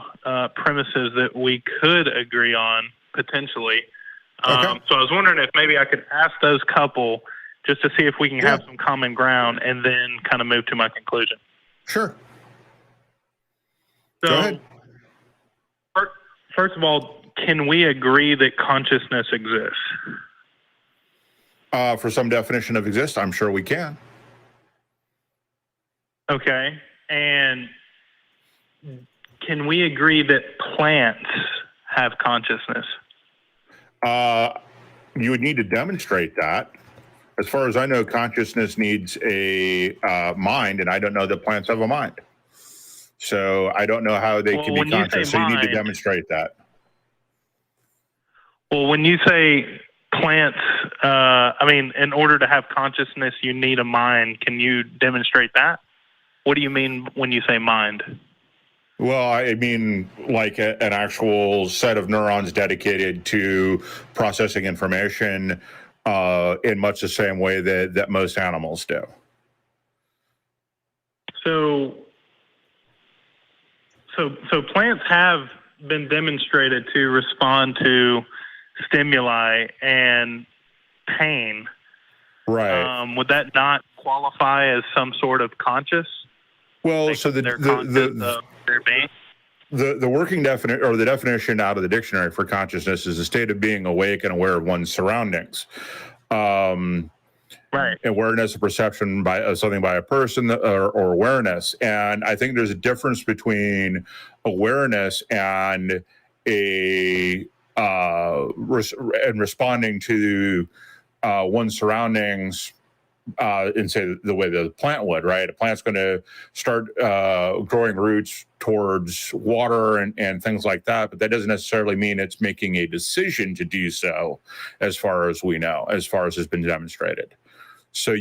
premises that we could agree on potentially. So I was wondering if maybe I could ask those couple just to see if we can have some common ground and then kind of move to my conclusion. Sure. So, Go ahead. First of all, can we agree that consciousness exists? For some definition of exist, I'm sure we can. Okay. And can we agree that plants have consciousness? You would need to demonstrate that. As far as I know, consciousness needs a mind, and I don't know that plants have a mind. So I don't know how they can be conscious. So you need to demonstrate that. Well, when you say plants, I mean, in order to have consciousness, you need a mind. Can you demonstrate that? What do you mean when you say mind? Well, I mean, like an actual set of neurons dedicated to processing information in much the same way that most animals do. So plants have been demonstrated to respond to stimuli and pain. Right. Would that not qualify as some sort of conscious? Well, like so the working definition or the definition out of the dictionary for consciousness is a state of being awake and aware of one's surroundings. Right. Awareness, perception by something by a person, or awareness. And I think there's a difference between awareness and responding to one's surroundings in, say, the way the plant would, right? A plant's going to start growing roots towards water and things like that, but that doesn't necessarily mean it's making a decision to do so, as far as we know, as far as has been demonstrated. So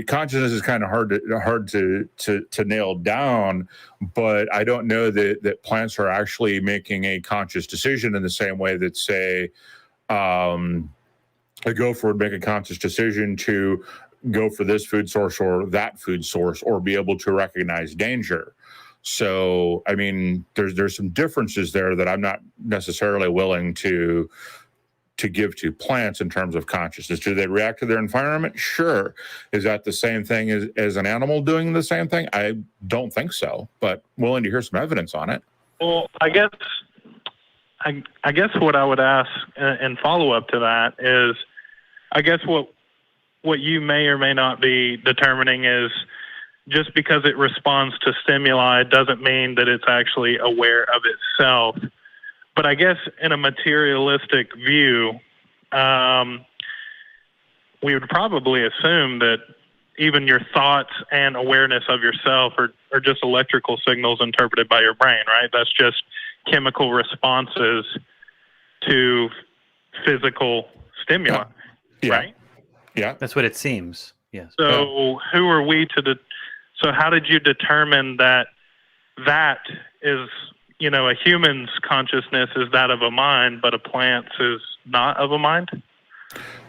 consciousness is kind of hard to nail down, but I don't know that plants are actually making a conscious decision in the same way that, say, a gopher would make a conscious decision to go for this food source or that food source, or be able to recognize danger. So, I mean, there's some differences there that I'm not necessarily willing to give to plants in terms of consciousness. Do they react to their environment? Sure. Is that the same thing as an animal doing the same thing? I don't think so, but willing to hear some evidence on it. Well, I guess what I would ask and follow up to that is, I guess what you may or may not be determining is just because it responds to stimuli doesn't mean that it's actually aware of itself. But I guess in a materialistic view, we would probably assume that even your thoughts and awareness of yourself are just electrical signals interpreted by your brain, right? That's just chemical responses to physical stimuli, right? Yeah. That's what it seems. Yes. So who are we so how did you determine that is, a human's consciousness is that of a mind, but a plant's is not of a mind?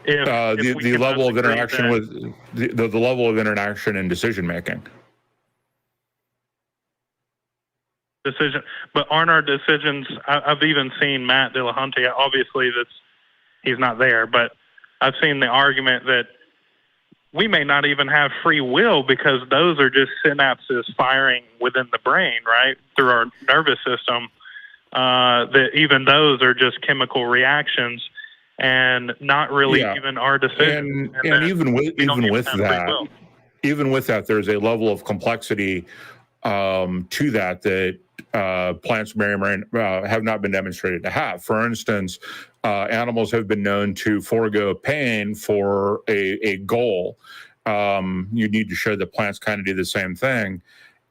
The level of interaction with the level of interaction and decision making. But aren't our decisions? I've even seen Matt Dillahunty. Obviously, he's not there, but I've seen the argument that we may not even have free will because those are just synapses firing within the brain, right, through our nervous system. That even those are just chemical reactions and not really even our decision. And even with that, there's a level of complexity to that plants may or may have not been demonstrated to have. For instance, animals have been known to forego pain for a goal. You need to show that plants kind of do the same thing.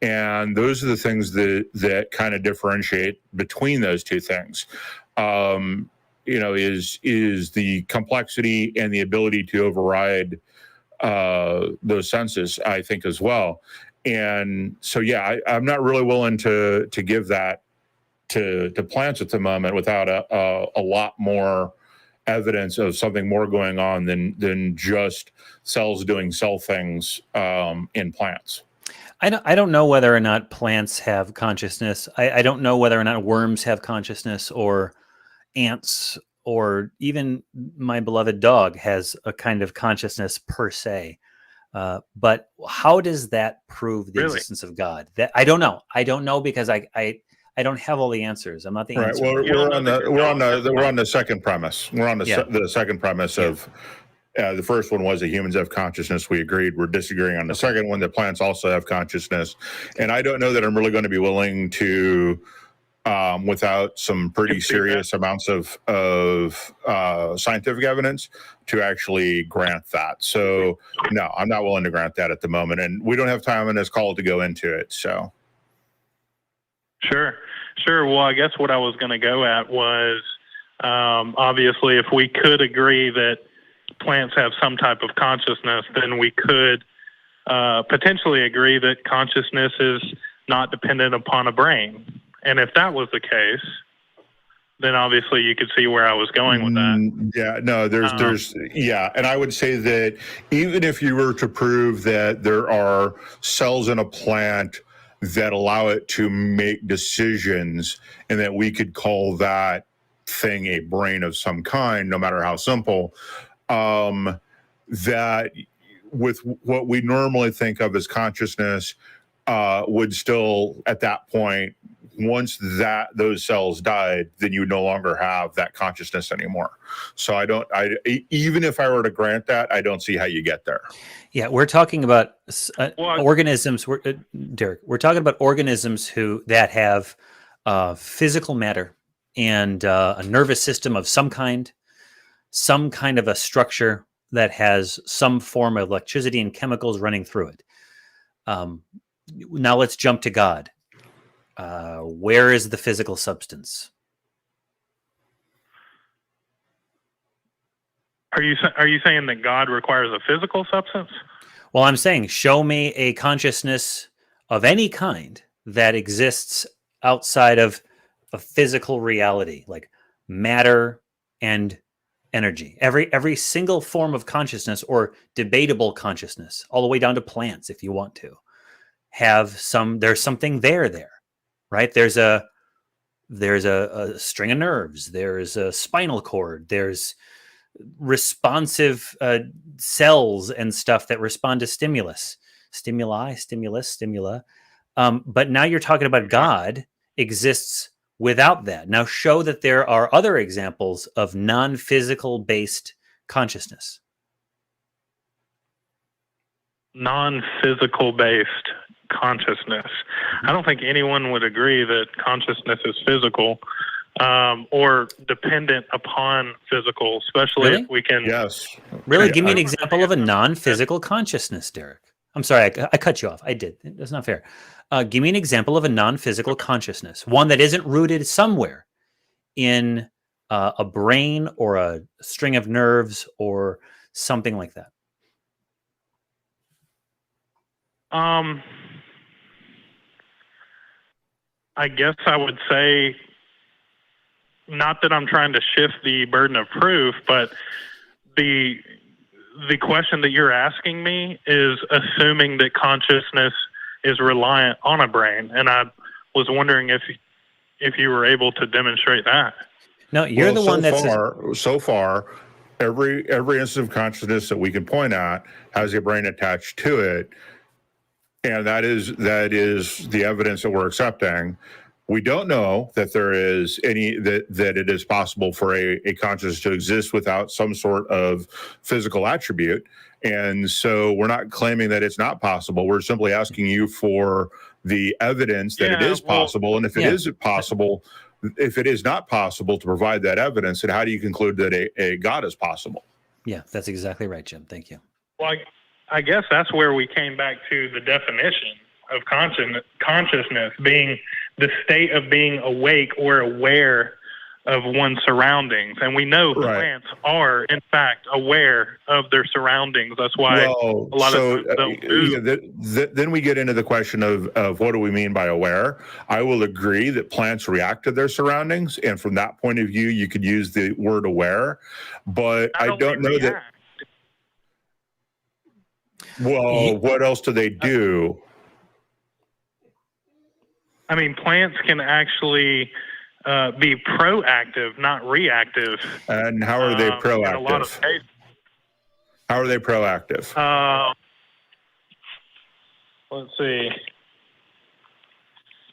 And those are the things that kind of differentiate between those two things. Is the complexity and the ability to override those senses, I think, as well. And so, I'm not really willing to give that to plants at the moment without a lot more evidence of something more going on than just cells doing cell things in plants. I don't know whether or not plants have consciousness. I don't know whether or not worms have consciousness, or ants, or even my beloved dog has a kind of consciousness per se. But how does that prove the existence of God? That I don't know. I don't know because I don't have all the answers. I'm not the answer. Well, we're on the second premise. We're on the second premise of the first one was that humans have consciousness. We agreed. We're disagreeing on the second one, that plants also have consciousness. And I don't know that I'm really going to be willing to, without some pretty serious amounts of scientific evidence, to actually grant that. So no, I'm not willing to grant that at the moment. And we don't have time in this call to go into it. So. Sure. Well, I guess what I was going to go at was, obviously, if we could agree that plants have some type of consciousness, then we could potentially agree that consciousness is not dependent upon a brain. And if that was the case, then obviously you could see where I was going with that. And I would say that even if you were to prove that there are cells in a plant that allow it to make decisions, and that we could call that thing a brain of some kind, no matter how simple, that with what we normally think of as consciousness would still, at that point, once those cells died, then you no longer have that consciousness anymore. So even if I were to grant that, I don't see how you get there. Yeah, we're talking about organisms. Derick, we're talking about organisms that have physical matter and a nervous system of some kind of a structure that has some form of electricity and chemicals running through it. Now let's jump to God. Where is the physical substance? Are you saying that God requires a physical substance? Well, I'm saying show me a consciousness of any kind that exists outside of a physical reality, like matter and energy. Every single form of consciousness, or debatable consciousness, all the way down to plants, if you want to, there's something there, right? There's a string of nerves. There's a spinal cord. There's responsive cells and stuff that respond to stimula. But now you're talking about God exists without that. Now show that there are other examples of non-physical based consciousness. Non-physical based consciousness. I don't think anyone would agree that consciousness is physical. Or dependent upon physical, especially if we can. Yes. Really? Give me an example of a non-physical consciousness, Derick. I'm sorry, I cut you off. I did. That's not fair. Give me an example of a non-physical consciousness, one that isn't rooted somewhere in a brain or a string of nerves or something like that. I guess I would say, not that I'm trying to shift the burden of proof, but the question that you're asking me is assuming that consciousness is reliant on a brain, and I was wondering if you were able to demonstrate that. No, you're the one that's so far. every instance of consciousness that we can point at has a brain attached to it, and that is the evidence that we're accepting. We don't know that there is any that it is possible for a consciousness to exist without some sort of physical attribute, and so we're not claiming that it's not possible. We're simply asking you for the evidence that it is possible, and if it is possible, if it is not possible to provide that evidence, then how do you conclude that a God is possible? Yeah, that's exactly right, Jim. Thank you. Well, I guess that's where we came back to the definition of consciousness being the state of being awake or aware of one's surroundings. And we know plants are, in fact, aware of their surroundings. That's why a lot of times then we get into the question of what do we mean by aware. I will agree that plants react to their surroundings, and from that point of view, you could use the word aware, but I don't know that. Well, what else do they do? I mean, plants can actually be proactive, not reactive. And how are they proactive? In a lot of cases. How are they proactive? Let's see.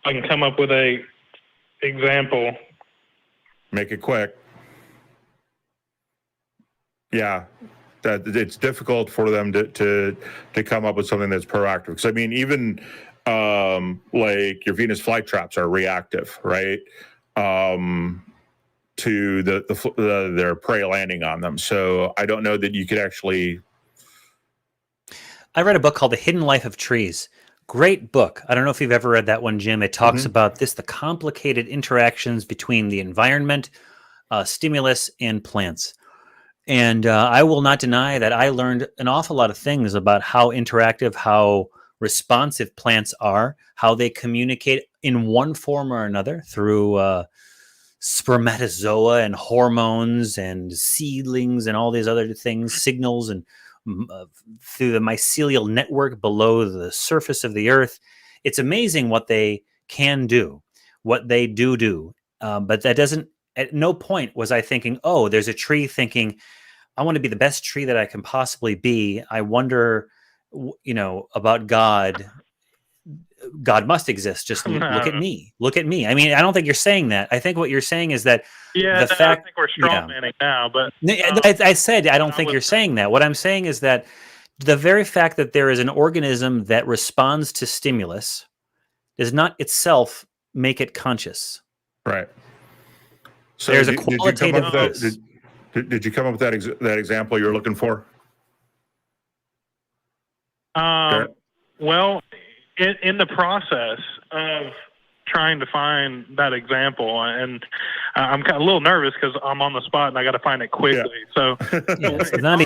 I can come up with a example. Make it quick. Yeah, that it's difficult for them to come up with something that's proactive. Because I mean, even like your Venus flytraps are reactive, right? To their prey landing on them. So I don't know that you could actually. I read a book called The Hidden Life of Trees. Great book. I don't know if you've ever read that one, Jim. It talks about the complicated interactions between the environment, stimulus, and plants. And I will not deny that I learned an awful lot of things about how interactive, how responsive plants are, how they communicate in one form or another through spermatozoa and hormones and seedlings and all these other things, signals, and through the mycelial network below the surface of the earth. It's amazing what they can do, what they do. But that doesn't, at no point was I thinking, oh, there's a tree thinking, I want to be the best tree that I can possibly be. I wonder, about God. God must exist. Just look at me. Look at me. I mean, I don't think you're saying that. I think what you're saying is that I think we're strawmanning now. But I said I don't think you're saying that. What I'm saying is that the very fact that there is an organism that responds to stimulus does not itself make it conscious. Right. So there's a qualitative. Did you come up with that example you're looking for? Well, in the process of trying to find that example, and I'm a little nervous because I'm on the spot and I got to find it quickly. Yeah. So it's not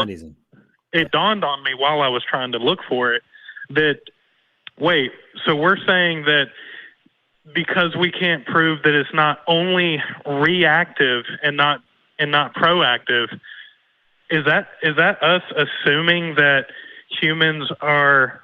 easy. It dawned on me while I was trying to look for it that, wait, so we're saying that because we can't prove that it's not only reactive and not proactive, is that us assuming that humans are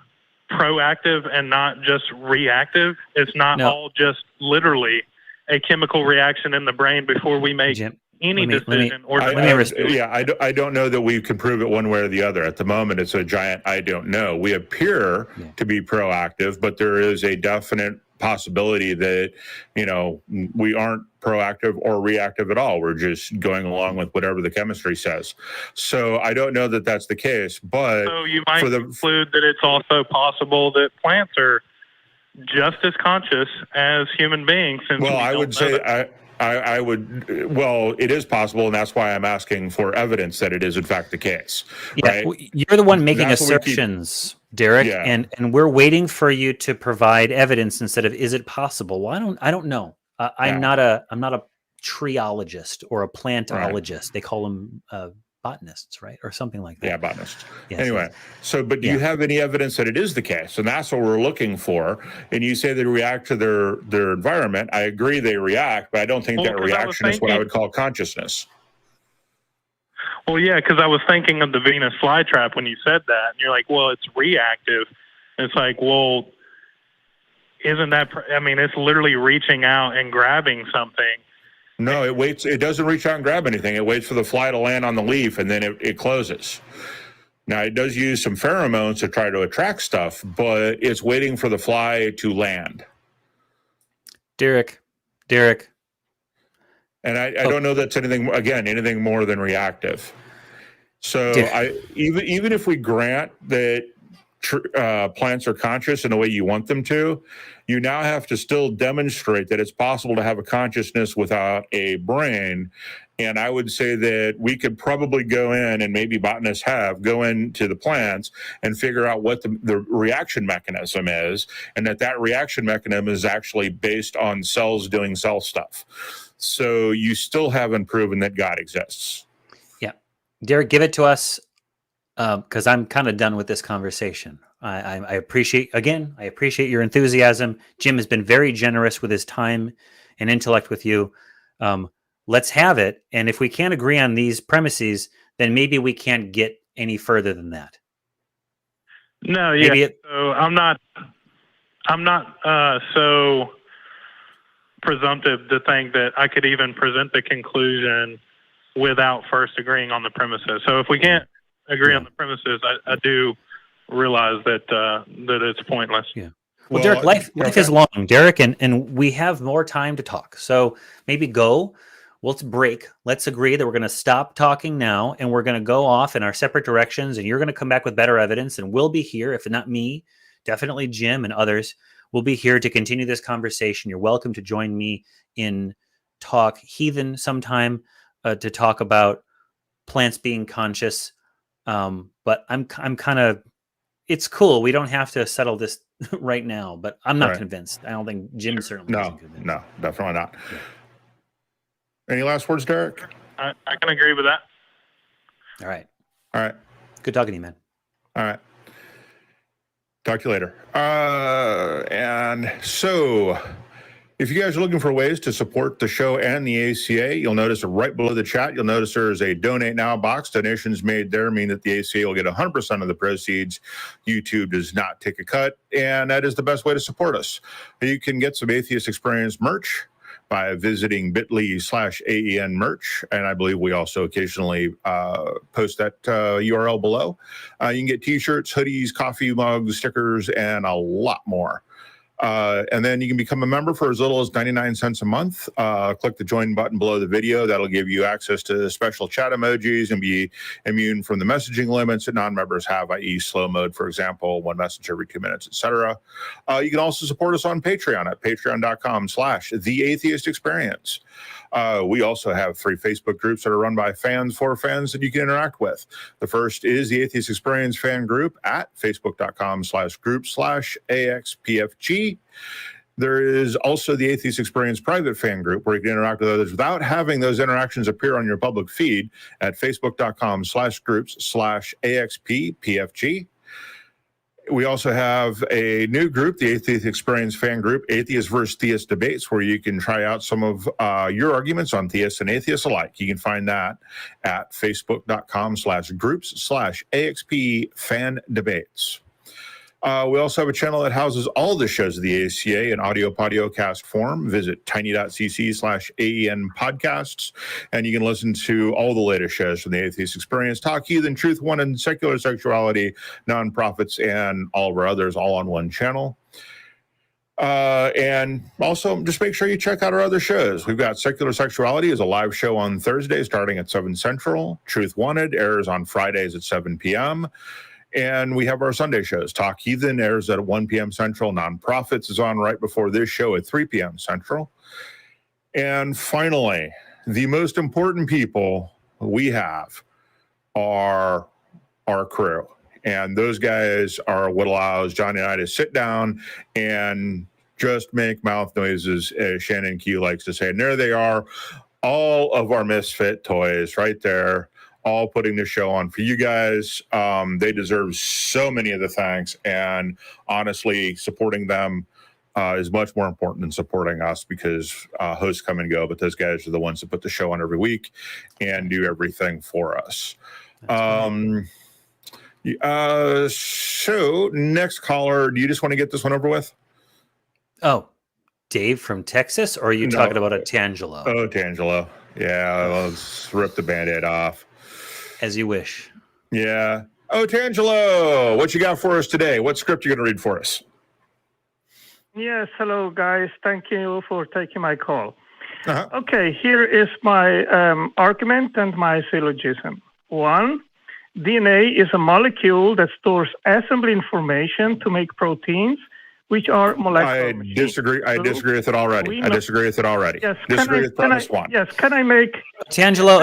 proactive and not just reactive? It's not all just literally a chemical reaction in the brain before we make any decision. I don't know that we can prove it one way or the other. At the moment, it's a giant I don't know. We appear to be proactive, but there is a definite possibility that, we aren't proactive or reactive at all. We're just going along with whatever the chemistry says. So I don't know that that's the case, but so you might conclude that it's also possible that plants are just as conscious as human beings. Well, I would say I would. Well, it is possible, and that's why I'm asking for evidence that it is in fact the case. Yeah, right? You're the one making assertions, Derick, and we're waiting for you to provide evidence instead of is it possible? Well, I don't know. I'm not a treeologist or a plantologist. Right. They call them botanists, right, or something like that. Yeah, botanists. Yes, anyway, but do you have any evidence that it is the case? And that's what we're looking for. And you say they react to their environment. I agree they react, but I don't think that reaction is what I would call consciousness. Well, yeah, because I was thinking of the Venus flytrap when you said that. And you're like, well, it's reactive. And it's like, well, isn't that, it's literally reaching out and grabbing something. No, it waits. It doesn't reach out and grab anything. It waits for the fly to land on the leaf, and then it closes. Now, it does use some pheromones to try to attract stuff, but it's waiting for the fly to land. Derick. And I don't know that's anything more than reactive. So even if we grant that plants are conscious in the way you want them to, you now have to still demonstrate that it's possible to have a consciousness without a brain. And I would say that we could probably go in, and maybe botanists go into the plants and figure out what the reaction mechanism is, and that reaction mechanism is actually based on cells doing cell stuff. So you still haven't proven that God exists. Yeah. Derick, give it to us, because I'm kind of done with this conversation. I appreciate your enthusiasm. Jim has been very generous with his time and intellect with you. Let's have it. And if we can't agree on these premises, then maybe we can't get any further than that. No, yeah. So I'm not so presumptive to think that I could even present the conclusion without first agreeing on the premises. So if we can't agree on the premises, I do realize that it's pointless. Yeah. Well, Derick, life is long, Derick, and we have more time to talk. So maybe let's break. Let's agree that we're going to stop talking now, and we're going to go off in our separate directions, and you're going to come back with better evidence, and we'll be here. If not me, definitely Jim and others will be here to continue this conversation. You're welcome to join me in Talk Heathen sometime to talk about plants being conscious. But I'm kind of, it's cool. We don't have to settle this right now, but I'm not convinced. I don't think Jim certainly isn't convinced. No, definitely not. Yeah. Any last words, Derick? I can agree with that. All right. Good talking to you, man. All right. Talk to you later. And so, if you guys are looking for ways to support the show and the ACA, you'll notice right below the chat, you'll notice there is a donate now box. Donations made there mean that the ACA will get 100% of the proceeds. YouTube does not take a cut, and that is the best way to support us. You can get some Atheist Experience merch by visiting bit.ly/AEN merch. And I believe we also occasionally post that URL below. You can get t-shirts, hoodies, coffee mugs, stickers, and a lot more. And then you can become a member for as little as 99 cents a month. Click the join button below the video. That'll give you access to special chat emojis and be immune from the messaging limits that non-members have, i.e. slow mode, for example, one message every 2 minutes, etc. You can also support us on Patreon at patreon.com/The Atheist Experience. We also have 3 Facebook groups that are run by fans for fans that you can interact with. The first is the Atheist Experience fan group at facebook.com/group/AXPFG. There is also the Atheist Experience private fan group where you can interact with others without having those interactions appear on your public feed at facebook.com/groups/AXPPFG. We also have a new group, the Atheist Experience fan group, Atheist versus Theist Debates, where you can try out some of your arguments on theists and atheists alike. You can find that at facebook.com/groups/AXPFanDebates. We also have a channel that houses all the shows of the ACA in audio podcast form. Visit tiny.cc/AEN podcasts, and you can listen to all the latest shows from the Atheist Experience, Talk Heathen, Truth One, and Secular Sexuality, Nonprofits, and all of our others, all on one channel. And also just make sure you check out our other shows. We've got Secular Sexuality is a live show on Thursday starting at 7 Central. Truth Wanted airs on Fridays at 7 p.m. And we have our Sunday shows. Talk Heathen airs at 1 p.m. Central. Nonprofits is on right before this show at 3 p.m. Central. And finally, the most important people we have are our crew. And those guys are what allows Johnny and I to sit down and just make mouth noises, as Shannon Q likes to say. And there they are, all of our misfit toys right there, all putting the show on for you guys. They deserve so many of the thanks, and honestly, supporting them is much more important than supporting us, because hosts come and go, but those guys are the ones that put the show on every week and do everything for us. So next caller, do you just want to get this one over with? Oh, Dave from Texas, or are you No. talking about Otangelo? Otangelo. Yeah, let's rip the Band-Aid off. As you wish. Yeah. Otangelo, what you got for us today? What script are you going to read for us? Yes, hello guys. Thank you for taking my call. Uh-huh. Okay, here is my argument and my syllogism. 1, DNA is a molecule that stores assembly information to make proteins, which are molecular I machines. disagree. I disagree with it already. Yes, Disagree with premise 1. Yes, can I make... Otangelo,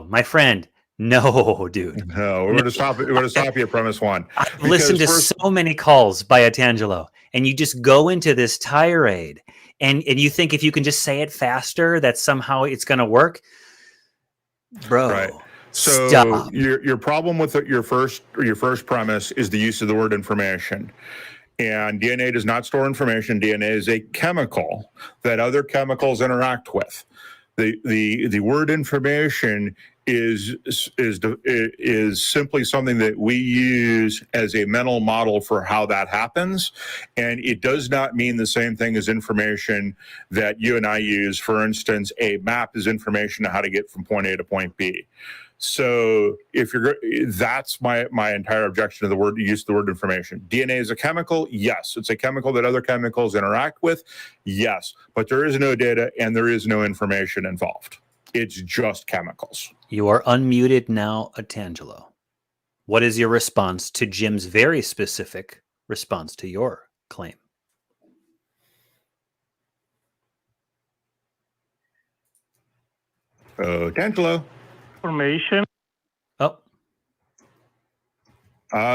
my friend. No, dude. No, we're going to stop. We're going to stop you at premise 1. I've listened to so many calls by Otangelo, and you just go into this tirade, and you think if you can just say it faster, that somehow it's going to work, bro. Right. So stop. your problem with your first premise is the use of the word information. And DNA does not store information. DNA is a chemical that other chemicals interact with. The word information is simply something that we use as a mental model for how that happens, and it does not mean the same thing as information that you and I use. For instance, a map is information on how to get from point A to point B. So that's my entire objection to the word use of the word information. DNA is a chemical, yes. It's a chemical that other chemicals interact with, yes. But there is no data and there is no information involved. It's just chemicals. You are unmuted now, Otangelo. What is your response to Jim's very specific response to your claim? Otangelo. Information. Oh.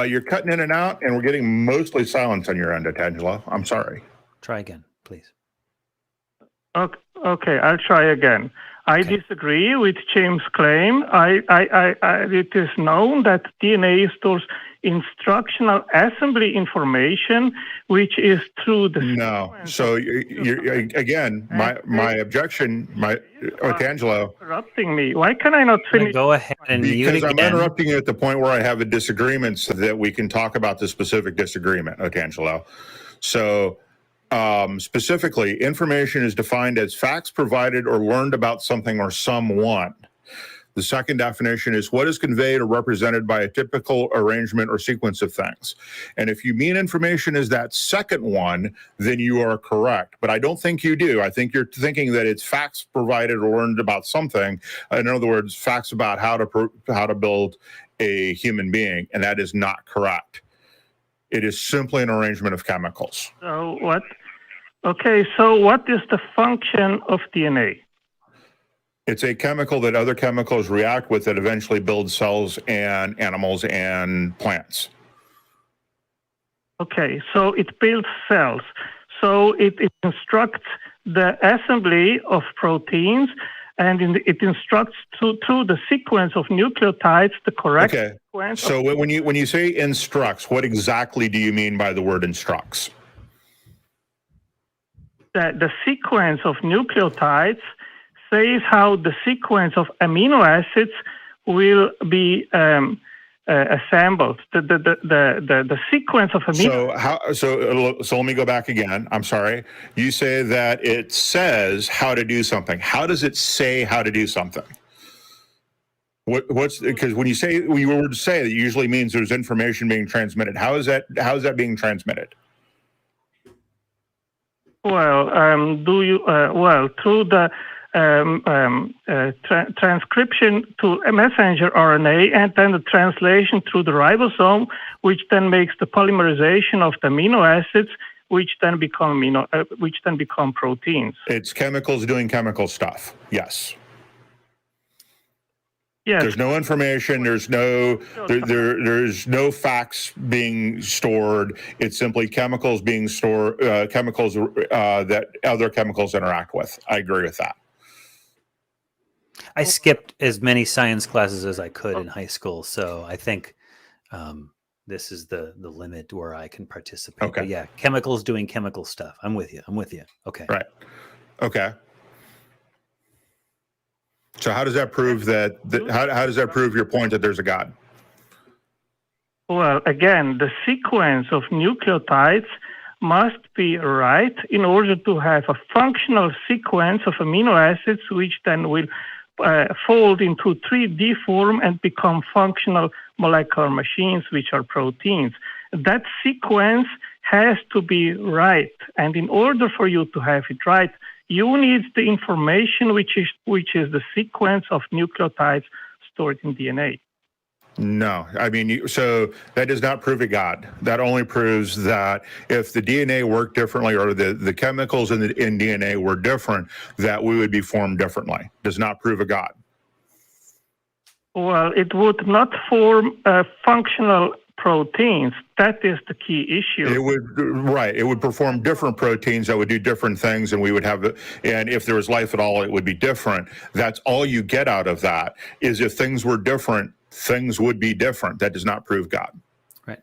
You're cutting in and out, and we're getting mostly silence on your end, Otangelo. I'm sorry. Try again, please. Okay, I'll try again. I disagree with Jim's claim. It is known that DNA stores instructional assembly information, which is through the... No. So again, my objection, Otangelo. Interrupting me. Why can I not finish? Go ahead and mute because I'm again. interrupting you at the point where I have a disagreement so that we can talk about the specific disagreement, Otangelo. So specifically, information is defined as facts provided or learned about something or someone. The second definition is what is conveyed or represented by a typical arrangement or sequence of things. And if you mean information is that second one, then you are correct. But I don't think you do. I think you're thinking that it's facts provided or learned about something. In other words, facts about how to build a human being, and that is not correct. It is simply an arrangement of chemicals. So what? Okay, so what is the function of DNA? It's a chemical that other chemicals react with that eventually builds cells and animals and plants. Okay, so it builds cells. So it instructs the assembly of proteins, and it instructs through the sequence of nucleotides the correct sequence. So when you say instructs, what exactly do you mean by the word instructs? The sequence of nucleotides says how the sequence of amino acids will be assembled. The sequence of amino. So let me go back again. I'm sorry. You say that it says how to do something. How does it say how to do something? What's because when you were to say that usually means there's information being transmitted. How is that being transmitted? Well, through the transcription to a messenger RNA, and then the translation through the ribosome, which then makes the polymerization of the amino acids, which then become proteins. It's chemicals doing chemical stuff. Yes. Yes. There's no information. There's no facts being stored. It's simply chemicals being stored. Chemicals that other chemicals interact with. I agree with that. I skipped as many science classes as I could in high school, so I think this is the limit where I can participate. Okay. But yeah, chemicals doing chemical stuff. I'm with you. Okay. Right. Okay. So how does that prove that? How does that prove your point that there's a God? Well, again, the sequence of nucleotides must be right in order to have a functional sequence of amino acids, which then will fold into 3D form and become functional molecular machines, which are proteins. That sequence has to be right. And in order for you to have it right, you need the information which is the sequence of nucleotides stored in DNA. No, I mean, so that does not prove a God. That only proves that if the DNA worked differently, or the chemicals in DNA were different, that we would be formed differently. Does not prove a God. Well, it would not form functional proteins. That is the key issue. It would, right. It would perform different proteins that would do different things, and we would have, and if there was life at all, it would be different. That's all you get out of that, is if things were different, things would be different. That does not prove God. Right.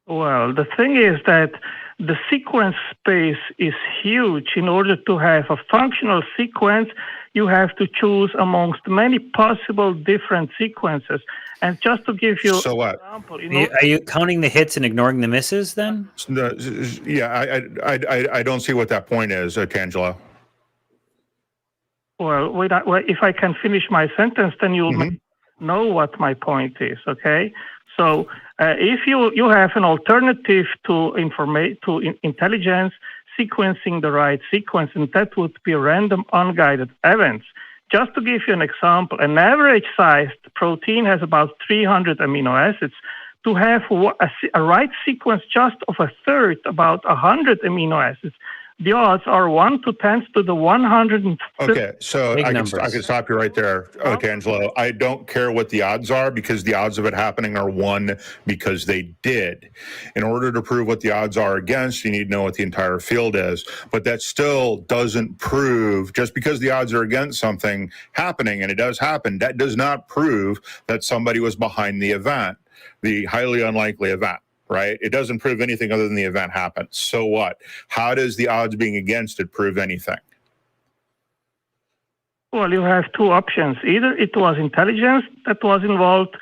Well, the thing is that the sequence space is huge. In order to have a functional sequence, you have to choose amongst many possible different sequences. And just to give you so what? An example, Are you counting the hits and ignoring the misses then? Yeah, I don't see what that point is, Otangelo. Well, if I can finish my sentence, then you'll know what my point is, okay? So if you have an alternative to intelligence, sequencing the right sequence, and that would be random unguided events. Just to give you an example, an average-sized protein has about 300 amino acids. To have a right sequence just of a third, about 100 amino acids, the odds are 1 to 10 to the 100. Okay, so I can stop you right there, Otangelo. I don't care what the odds are, because the odds of it happening are 1 because they did. In order to prove what the odds are against, you need to know what the entire field is. But that still doesn't prove, just because the odds are against something happening, and it does happen, that does not prove that somebody was behind the event, the highly unlikely event. Right? It doesn't prove anything other than the event happened. So what? How does the odds being against it prove anything? Well, you have two options. Either it was intelligence that was involved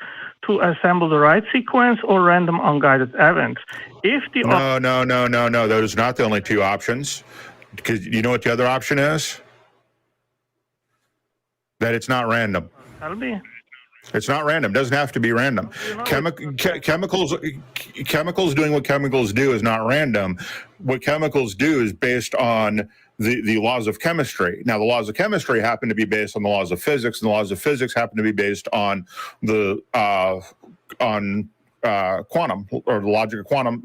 to assemble the right sequence, or random unguided events. If the No. Those are not the only two options. Because you know what the other option is? That it's not random. Tell me. It's not random. It doesn't have to be random. Chemicals doing what chemicals do is not random. What chemicals do is based on the laws of chemistry. Now, the laws of chemistry happen to be based on the laws of physics, and the laws of physics happen to be based on the quantum, or the logic of quantum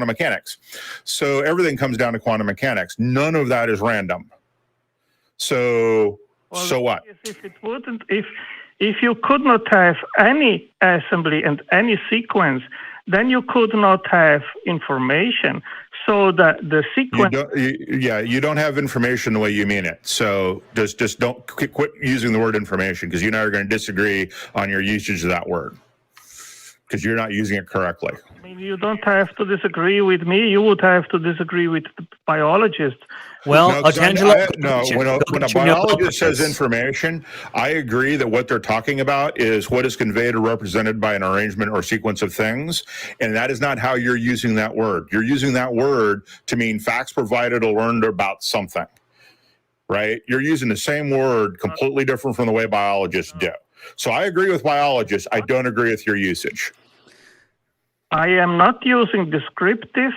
mechanics. So everything comes down to quantum mechanics. None of that is random. So what? If you could not have any assembly and any sequence, then you could not have information. So the sequence... You don't have information the way you mean it. So just don't quit using the word information, because you and I are going to disagree on your usage of that word, because you're not using it correctly. I mean, you don't have to disagree with me. You would have to disagree with the biologist. Well, when a biologist says information, I agree that what they're talking about is what is conveyed or represented by an arrangement or sequence of things, and that is not how you're using that word. You're using that word to mean facts provided or learned about something, right? You're using the same word completely different from the way biologists do. So I agree with biologists. I don't agree with your usage. I am not using descriptive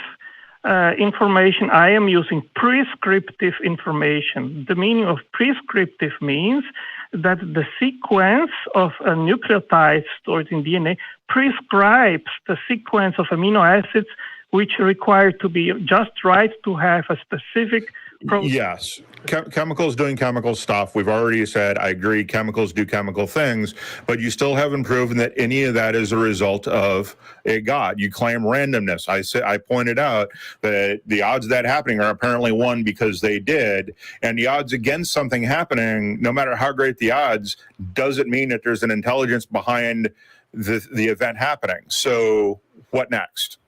information. I am using prescriptive information. The meaning of prescriptive means that the sequence of a nucleotide stored in DNA prescribes the sequence of amino acids which require to be just right to have a specific process. Yes. Chemicals doing chemical stuff. We've already said, I agree, chemicals do chemical things, but you still haven't proven that any of that is a result of a God. You claim randomness. I pointed out that the odds of that happening are apparently 1 because they did, and the odds against something happening, no matter how great the odds, doesn't mean that there's an intelligence behind the event happening. So what next?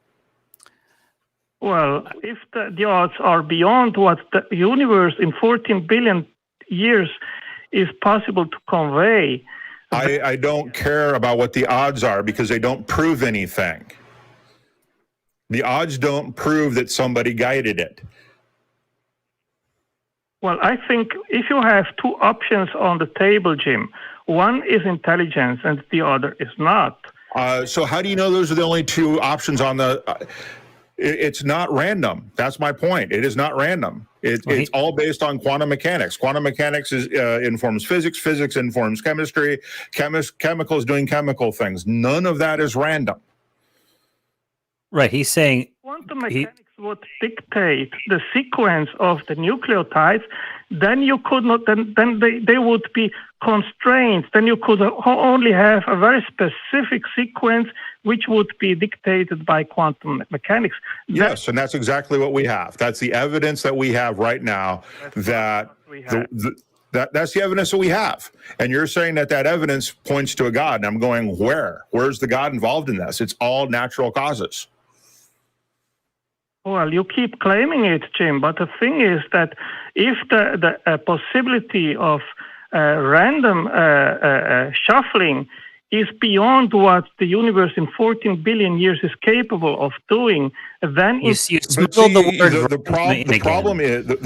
Well, if the odds are beyond what the universe in 14 billion years is possible to convey, I don't care about what the odds are because they don't prove anything. The odds don't prove that somebody guided it. Well, I think if you have two options on the table, Jim, one is intelligence and the other is not. So how do you know those are the only two options on the... it's not random. That's my point. It is not random. It's all based on quantum mechanics. Quantum mechanics informs physics. Physics informs chemistry. Chemicals doing chemical things. None of that is random. Right. He's saying... Quantum mechanics would dictate the sequence of the nucleotides, then you could not, then they would be constrained. Then you could only have a very specific sequence which would be dictated by quantum mechanics. Yes, and that's exactly what we have. That's the evidence that we have right now. That's the evidence that we have. And you're saying that evidence points to a God. And I'm going, where? Where's the God involved in this? It's all natural causes. Well, you keep claiming it, Jim, but the thing is that if the possibility of random shuffling is beyond what the universe in 14 billion years is capable of doing, then the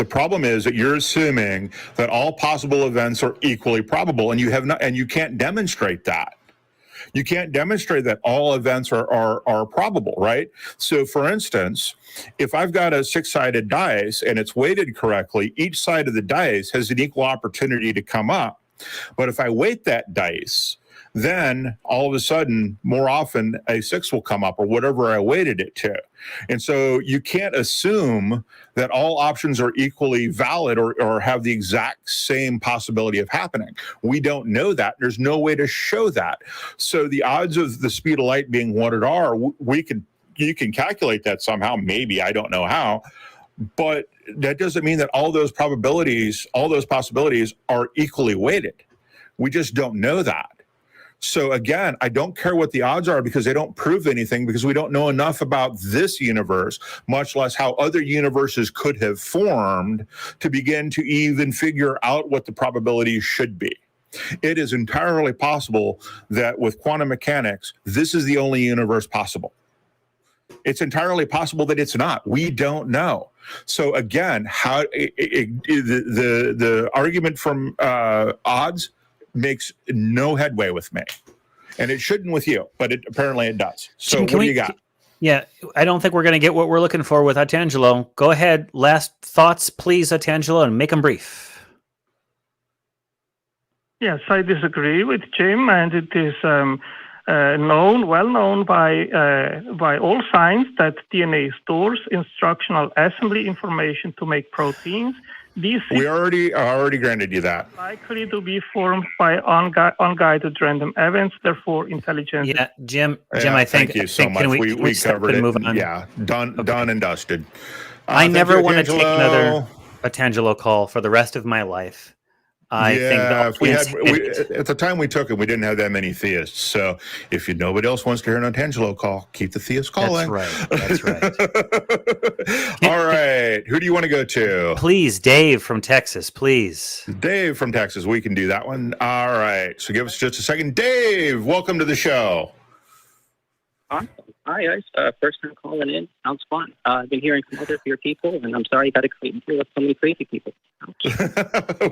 problem is that you're assuming that all possible events are equally probable, and you can't demonstrate that. You can't demonstrate that all events are probable, right? So, for instance, if I've got a six-sided dice and it's weighted correctly, each side of the dice has an equal opportunity to come up. But if I weight that dice, then all of a sudden, more often, a six will come up or whatever I weighted it to. And so you can't assume that all options are equally valid or have the exact same possibility of happening. We don't know that. There's no way to show that. So the odds of the speed of light being what it are, you can calculate that somehow. Maybe, I don't know how. But that doesn't mean that all those possibilities are equally weighted. We just don't know that. So again, I don't care what the odds are because they don't prove anything, because we don't know enough about this universe, much less how other universes could have formed, to begin to even figure out what the probabilities should be. It is entirely possible that with quantum mechanics, this is the only universe possible. It's entirely possible that it's not. We don't know. So again, how the argument from odds makes no headway with me, and it shouldn't with you, but apparently it does. So what do you got? Yeah, I don't think we're going to get what we're looking for with Otangelo. Go ahead. Last thoughts, please, Otangelo, and make them brief. Yes, I disagree with Jim, and it is well known by all science that DNA stores instructional assembly information to make proteins. We already granted you that. Likely to be formed by unguided random events, therefore intelligence. Yeah, Jim, I think. Thank you so much. We covered it. Move on? Yeah, done and dusted. I never want to take another Otangelo call for the rest of my life. I think at the time we took it, we didn't have that many theists. So if nobody else wants to hear an Otangelo call, keep the theists calling. That's right. All right. Who do you want to go to? Please, Dave from Texas, please. Dave from Texas. We can do that one. All right. So give us just a second. Dave, welcome to the show. Hi, guys. First time calling in. Sounds fun. I've been hearing from other of your people, and I'm sorry you got to deal with so many crazy people.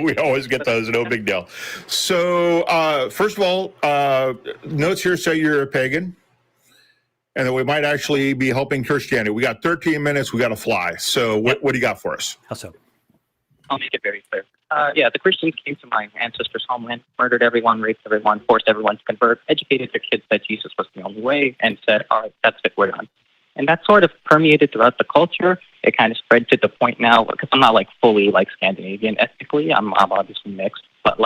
We always get those. No big deal. So, first of all, notes here say you're a pagan, and that we might actually be helping Christianity. We got 13 minutes. We got to fly. So, what do you got for us? Also, I'll make it very clear. The Christians came to my ancestors' homeland, murdered everyone, raped everyone, forced everyone to convert, educated their kids that Jesus was the only way, and said, all right, that's it, we're done. And that sort of permeated throughout the culture. It kind of spread to the point now, because I'm not fully Scandinavian ethnically, I'm obviously mixed, but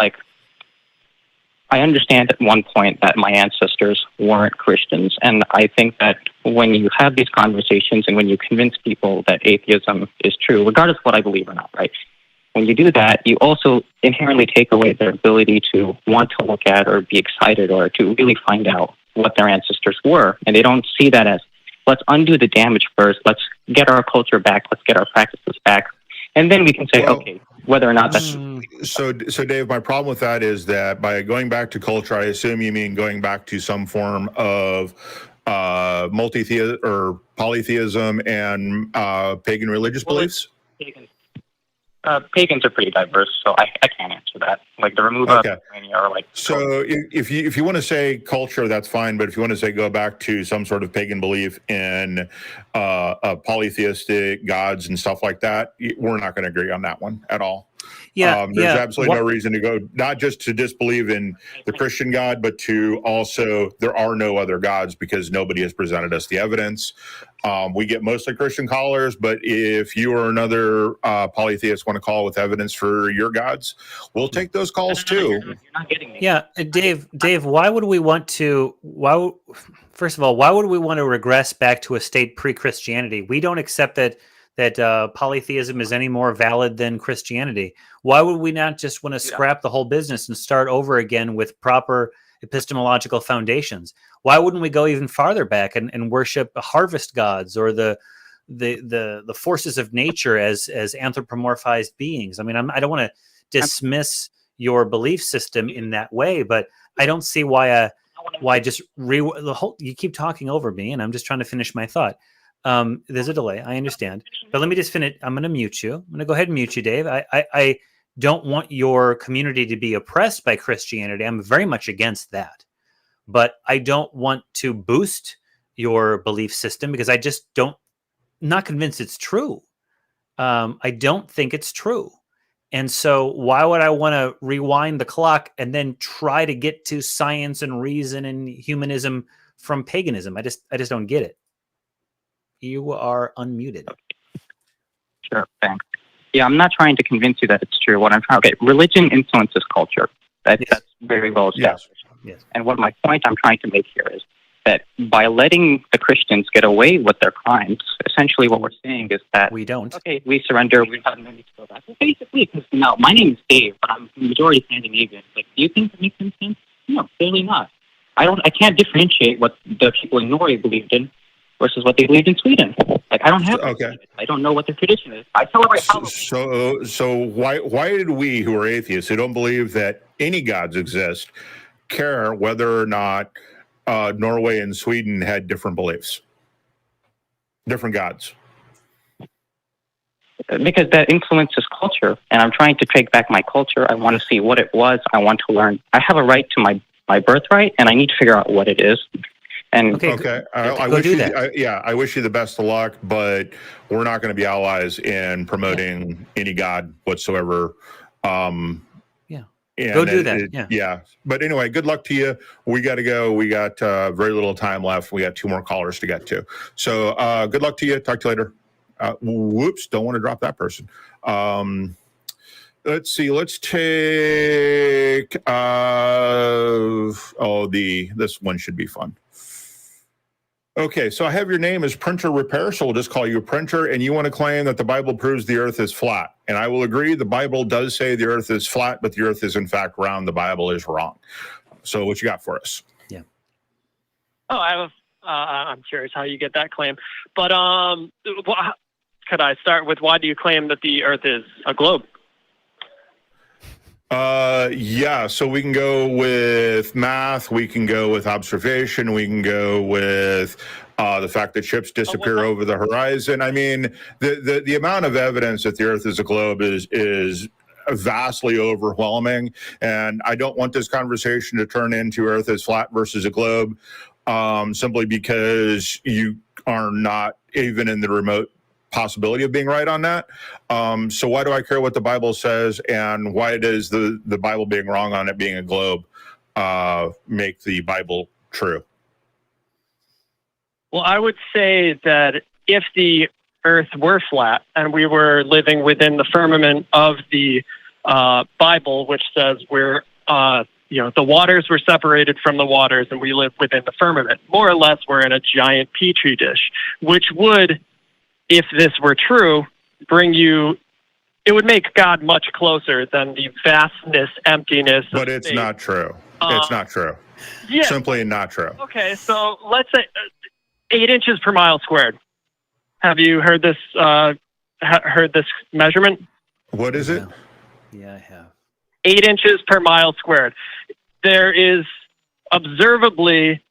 I understand at one point that my ancestors weren't Christians, and I think that when you have these conversations and when you convince people that atheism is true, regardless of what I believe or not, right? When you do that, you also inherently take away their ability to want to look at or be excited or to really find out what their ancestors were. And they don't see that as, let's undo the damage first, let's get our culture back, let's get our practices back, And then we can say, okay, whether or not that's So Dave, my problem with that is that by going back to culture, I assume you mean going back to some form of multi-theism or polytheism and pagan religious beliefs. Pagans are pretty diverse, so I can't answer that. Like the removal of any are like. So if you want to say culture, that's fine. But if you want to say go back to some sort of pagan belief in polytheistic gods and stuff like that, we're not going to agree on that one at all. There's absolutely no reason to go, not just to disbelieve in the Christian God, but to also, there are no other gods because nobody has presented us the evidence. We get mostly Christian callers, but if you or another polytheist want to call with evidence for your gods, we'll take those calls too. You're not getting me. Yeah, Dave, why would we want to? First of all, why would we want to regress back to a state pre-Christianity? We don't accept that polytheism is any more valid than Christianity. Why would we not just want to scrap the whole business and start over again with proper epistemological foundations? Why wouldn't we go even farther back and worship harvest gods or the forces of nature as anthropomorphized beings? I mean, I don't want to dismiss your belief system in that way, but I don't see why you keep talking over me, and I'm just trying to finish my thought. There's a delay. I understand, but let me just finish. I'm going to mute you. I'm going to go ahead and mute you, Dave. I don't want your community to be oppressed by Christianity. I'm very much against that, but I don't want to boost your belief system because I just not convinced it's true. I don't think it's true. And so why would I want to rewind the clock and then try to get to science and reason and humanism from paganism? I just don't get it. You are unmuted. Sure, thanks. Yeah, I'm not trying to convince you that it's true. What I'm trying, religion influences culture. That's very well established. Yes. And what my point I'm trying to make here is that by letting the Christians get away with their crimes, essentially what we're saying is that we don't. Okay, we surrender. We have no need to go back. Well, basically, because now my name is Dave, but I'm majority Scandinavian. Like, do you think that makes any sense? No, clearly not. I can't differentiate what the people in Norway believed in versus what they believed in Sweden. Like, I don't have. Okay. I don't know what their tradition is. I celebrate Halloween. So why did we, who are atheists, who don't believe that any gods exist, care whether or not Norway and Sweden had different beliefs, different gods? Because that influences culture, and I'm trying to take back my culture. I want to see what it was. I want to learn. I have a right to my birthright, and I need to figure out what it is. And okay. I wish you I wish you the best of luck, but we're not going to be allies in promoting any god whatsoever. Go do that. Yeah. But anyway, good luck to you. We got to go. We got very little time left. We got 2 more callers to get to. So good luck to you. Talk to you later. Whoops. Don't want to drop that person. Let's see. Let's take this one should be fun. Okay, so I have your name as Printer Repair, so we'll just call you Printer, and you want to claim that the Bible proves the earth is flat. And I will agree, the Bible does say the earth is flat, but the earth is in fact round. The Bible is wrong. So what you got for us? Yeah. Oh, I'm curious how you get that claim. But could I start with why do you claim that the earth is a globe? Yeah, so we can go with math, we can go with observation, we can go with the fact that ships disappear over the horizon. I mean, the amount of evidence that the earth is a globe is vastly overwhelming, and I don't want this conversation to turn into earth is flat versus a globe, simply because you are not even in the remote possibility of being right on that. So why do I care what the Bible says, and why does the Bible being wrong on it being a globe make the Bible true? Well, I would say that if the earth were flat and we were living within the firmament of the Bible, which says we're the waters were separated from the waters and we live within the firmament, more or less we're in a giant petri dish, which would, if this were true, it would make God much closer than the vastness, emptiness. But it's not true. It's not true. Yeah. Simply not true. Okay, so let's say 8 inches per mile squared. Have you heard this heard this measurement? What is it? Yeah, I have. 8 inches per mile squared. There is observably,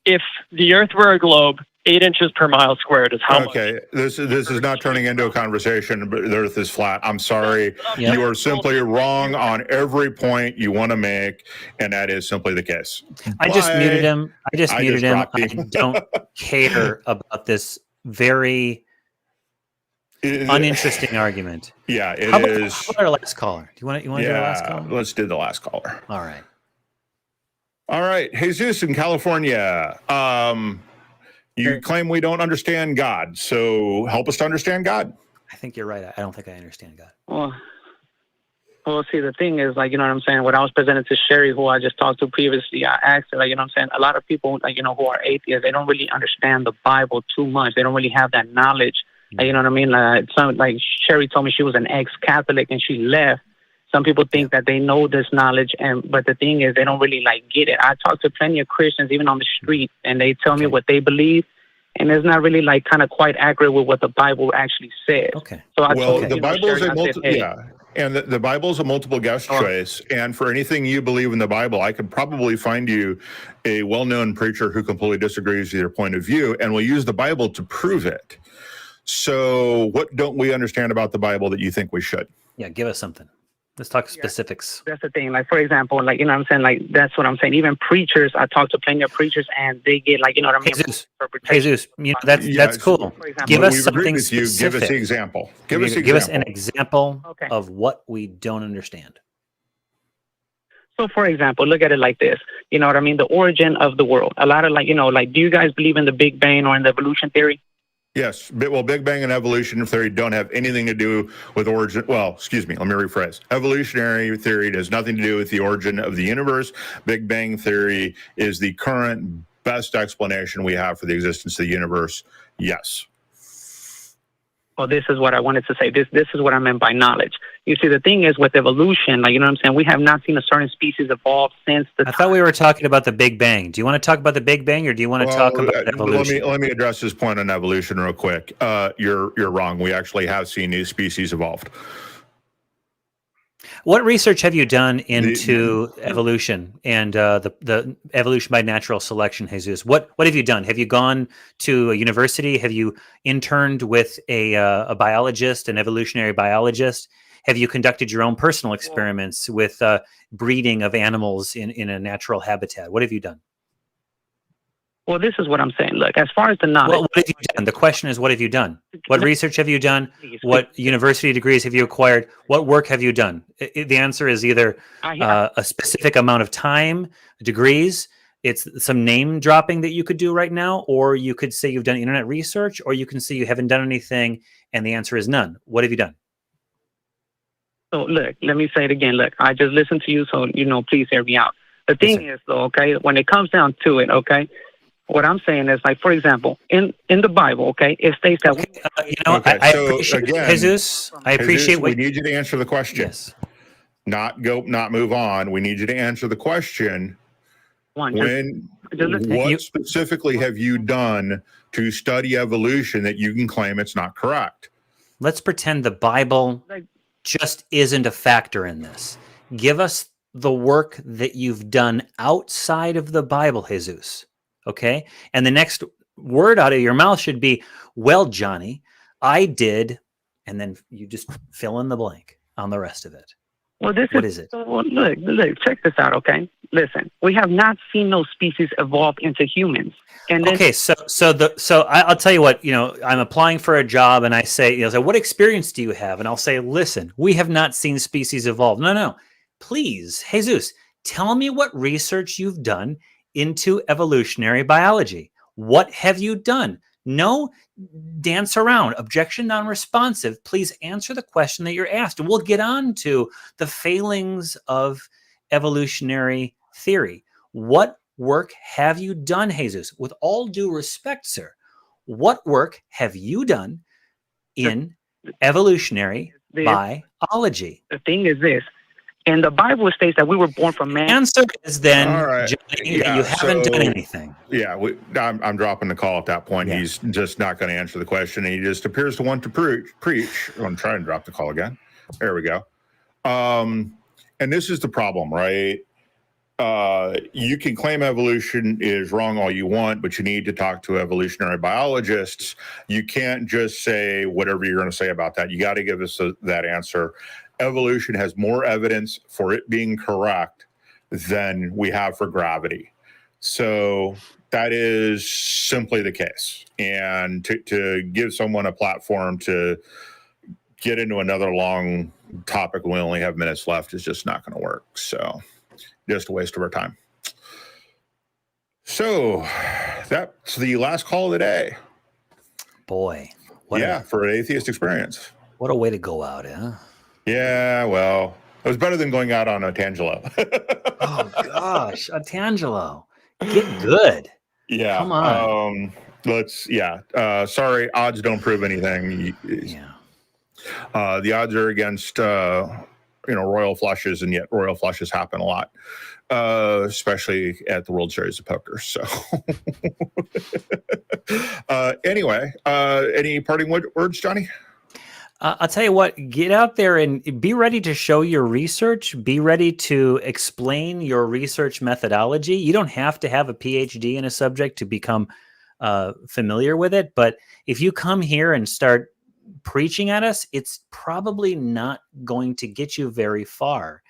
if the Earth were a globe, 8 inches per mile squared is how much. Okay, this is not turning into a conversation, but the Earth is flat. I'm sorry. Yep. You are simply wrong on every point you want to make, and that is simply the case. I just Bye. muted him. I just muted him. dropped I don't care about this very uninteresting argument. Yeah, it How about, is. how about our last caller? Do you want to do our last caller? Let's do the last caller. All right. All right, Jesus in California. You claim we don't understand God, so help us to understand God. I think you're right. I don't think I understand God. Well, see, the thing is, like, you know what I'm saying? When I was presented to Sherry, who I just talked to previously, I asked her, like, you know what I'm saying? A lot of people, like, you know, who are atheists, they don't really understand the Bible too much. They don't really have that knowledge. Like, you know what I mean? Like Sherry told me she was an ex-Catholic and she left. Some people think that they know this knowledge, but the thing is, they don't really like get it. I talk to plenty of Christians, even on the street, and they tell me what they believe, and it's not really like kind of quite accurate with what the Bible actually says. Okay. So I Well, told the Bible is a multiple, hey, yeah, and the Bible is a multiple guest choice. And for anything you believe in the Bible, I could probably find you a well-known preacher who completely disagrees with your point of view, and will use the Bible to prove it. So, what don't we understand about the Bible that you think we should? Yeah, give us something. Let's talk specifics. That's the thing. Like, for example, like, you know what I'm saying? Like, that's what I'm saying. Even preachers, I talk to plenty of preachers, and they get, like, you know what I mean? Jesus, you know, that's cool. Give us something specific. Give us the example. Give us an example of what we don't understand. So, for example, look at it like this. You know what I mean? The origin of the world. A lot of, like, you know, like, do you guys believe in the Big Bang or in the evolution theory? Yes. Well, Big Bang and evolution theory don't have anything to do with origin. Well, excuse me. Let me rephrase. Evolutionary theory has nothing to do with the origin of the universe. Big Bang theory is the current best explanation we have for the existence of the universe. Yes. Well, this is what I wanted to say. This is what I meant by knowledge. You see, the thing is with evolution, like, you know what I'm saying? We have not seen a certain species evolve since the I thought we were talking about the Big Bang. Do you want to talk about the Big Bang, or do you want to talk about evolution? Let me address this point on evolution real quick. You're wrong. We actually have seen new species evolved. What research have you done into evolution and the evolution by natural selection, Jesus? What have you done? Have you gone to a university? Have you interned with a biologist, an evolutionary biologist? Have you conducted your own personal experiments with breeding of animals in a natural habitat? What have you done? Well, this is what I'm saying. Look, as far as the knowledge... Well, what have you done? The question is, what have you done? What research have you done? What university degrees have you acquired? What work have you done? The answer is either a specific amount of time, degrees, it's some name dropping that you could do right now, or you could say you've done internet research, or you can say you haven't done anything, and the answer is none. What have you done? So, look, let me say it again. Look, I just listened to you, so, you know, please hear me out. The thing is, though, okay, when it comes down to it, okay, what I'm saying is, like, for example, in the Bible, okay, it states that... I appreciate Jesus. I appreciate we need you to answer the question. Yes. Not move on. We need you to answer the question. What specifically have you done to study evolution that you can claim it's not correct? Let's pretend the Bible just isn't a factor in this. Give us the work that you've done outside of the Bible, Jesus. Okay? And the next word out of your mouth should be, well, Johnny, I did, and then you just fill in the blank on the rest of it. Well, what is it? Well, look, check this out, okay? Listen, we have not seen those species evolve into humans. And then, okay, so I'll tell you what, you know, I'm applying for a job and I say, you know, so what experience do you have? And I'll say, listen, we have not seen species evolve. No, please, Jesus, tell me what research you've done into evolutionary biology. What have you done? No dance around. Objection non-responsive. Please answer the question that you're asked. And we'll get on to the failings of evolutionary theory. What work have you done, Jesus? With all due respect, sir, what work have you done in evolutionary biology? The thing is this. And the Bible states that we were born from man. Answer is then, All right. Johnny, that you haven't done anything. Yeah, I'm dropping the call at that point. Yeah. He's just not going to answer the question. He just appears to want to preach. I'm trying to drop the call again. There we go. And this is the problem, right? You can claim evolution is wrong all you want, but you need to talk to evolutionary biologists. You can't just say whatever you're going to say about that. You got to give us that answer. Evolution has more evidence for it being correct than we have for gravity. So that is simply the case. And to give someone a platform to get into another long topic when we only have minutes left is just not going to work. So just a waste of our time. So that's the last call of the day. Boy. For Atheist Experience. What a way to go out, huh? Yeah, well, it was better than going out on Otangelo. Oh, gosh. Otangelo. Get good. Yeah. Come on. Sorry, odds don't prove anything. Yeah. The odds are against, royal flushes, and yet royal flushes happen a lot, especially at the World Series of Poker. So anyway, any parting words, Johnny? I'll tell you what, get out there and be ready to show your research. Be ready to explain your research methodology. You don't have to have a PhD in a subject to become familiar with it. But if you come here and start preaching at us, it's probably not going to get you very far.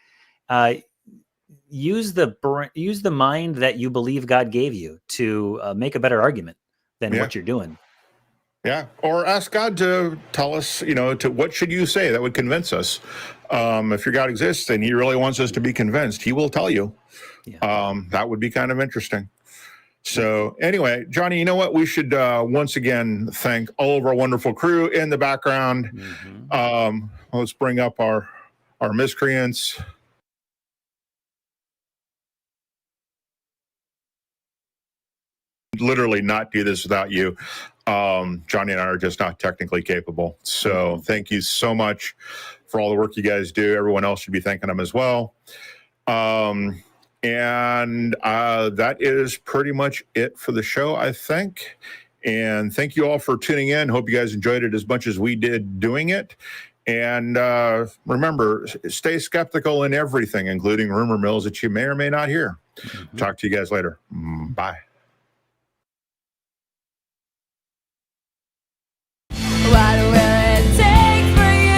Use the mind that you believe God gave you to make a better argument than what you're doing. Yeah, or ask God to tell us, to what should you say that would convince us. If your God exists and he really wants us to be convinced, he will tell you. Yeah. That would be kind of interesting. So anyway, Johnny, you know what? We should once again thank all of our wonderful crew in the background. Mm-hmm. Let's bring up our miscreants. Literally not do this without you. Johnny and I are just not technically capable. So thank you so much for all the work you guys do. Everyone else should be thanking them as well. And that is pretty much it for the show, I think. And thank you all for tuning in. Hope you guys enjoyed it as much as we did doing it. And remember, stay skeptical in everything, including rumor mills that you may or may not hear. Mm-hmm. Talk to you guys later. Bye. What will it take for you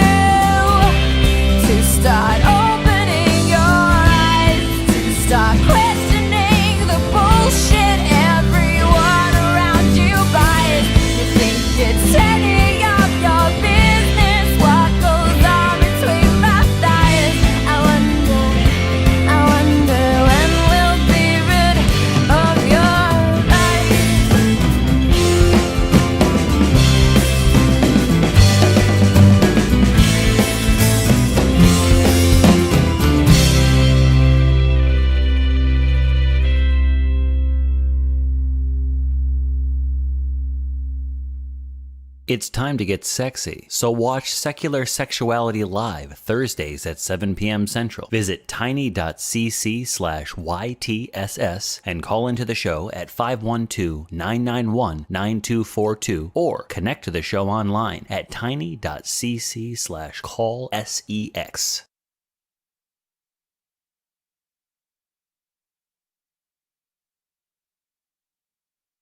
to start opening your eyes, to start questioning the bullshit everyone around you buys? You think it's any of your business what goes on between my thighs? I wonder when we'll be rid of your lies. It's time to get sexy, so watch Secular Sexuality Live Thursdays at 7 p.m. Central. Visit tiny.cc/YTSS and call into the show at 512-991-9242 or connect to the show online at tiny.cc/callsex.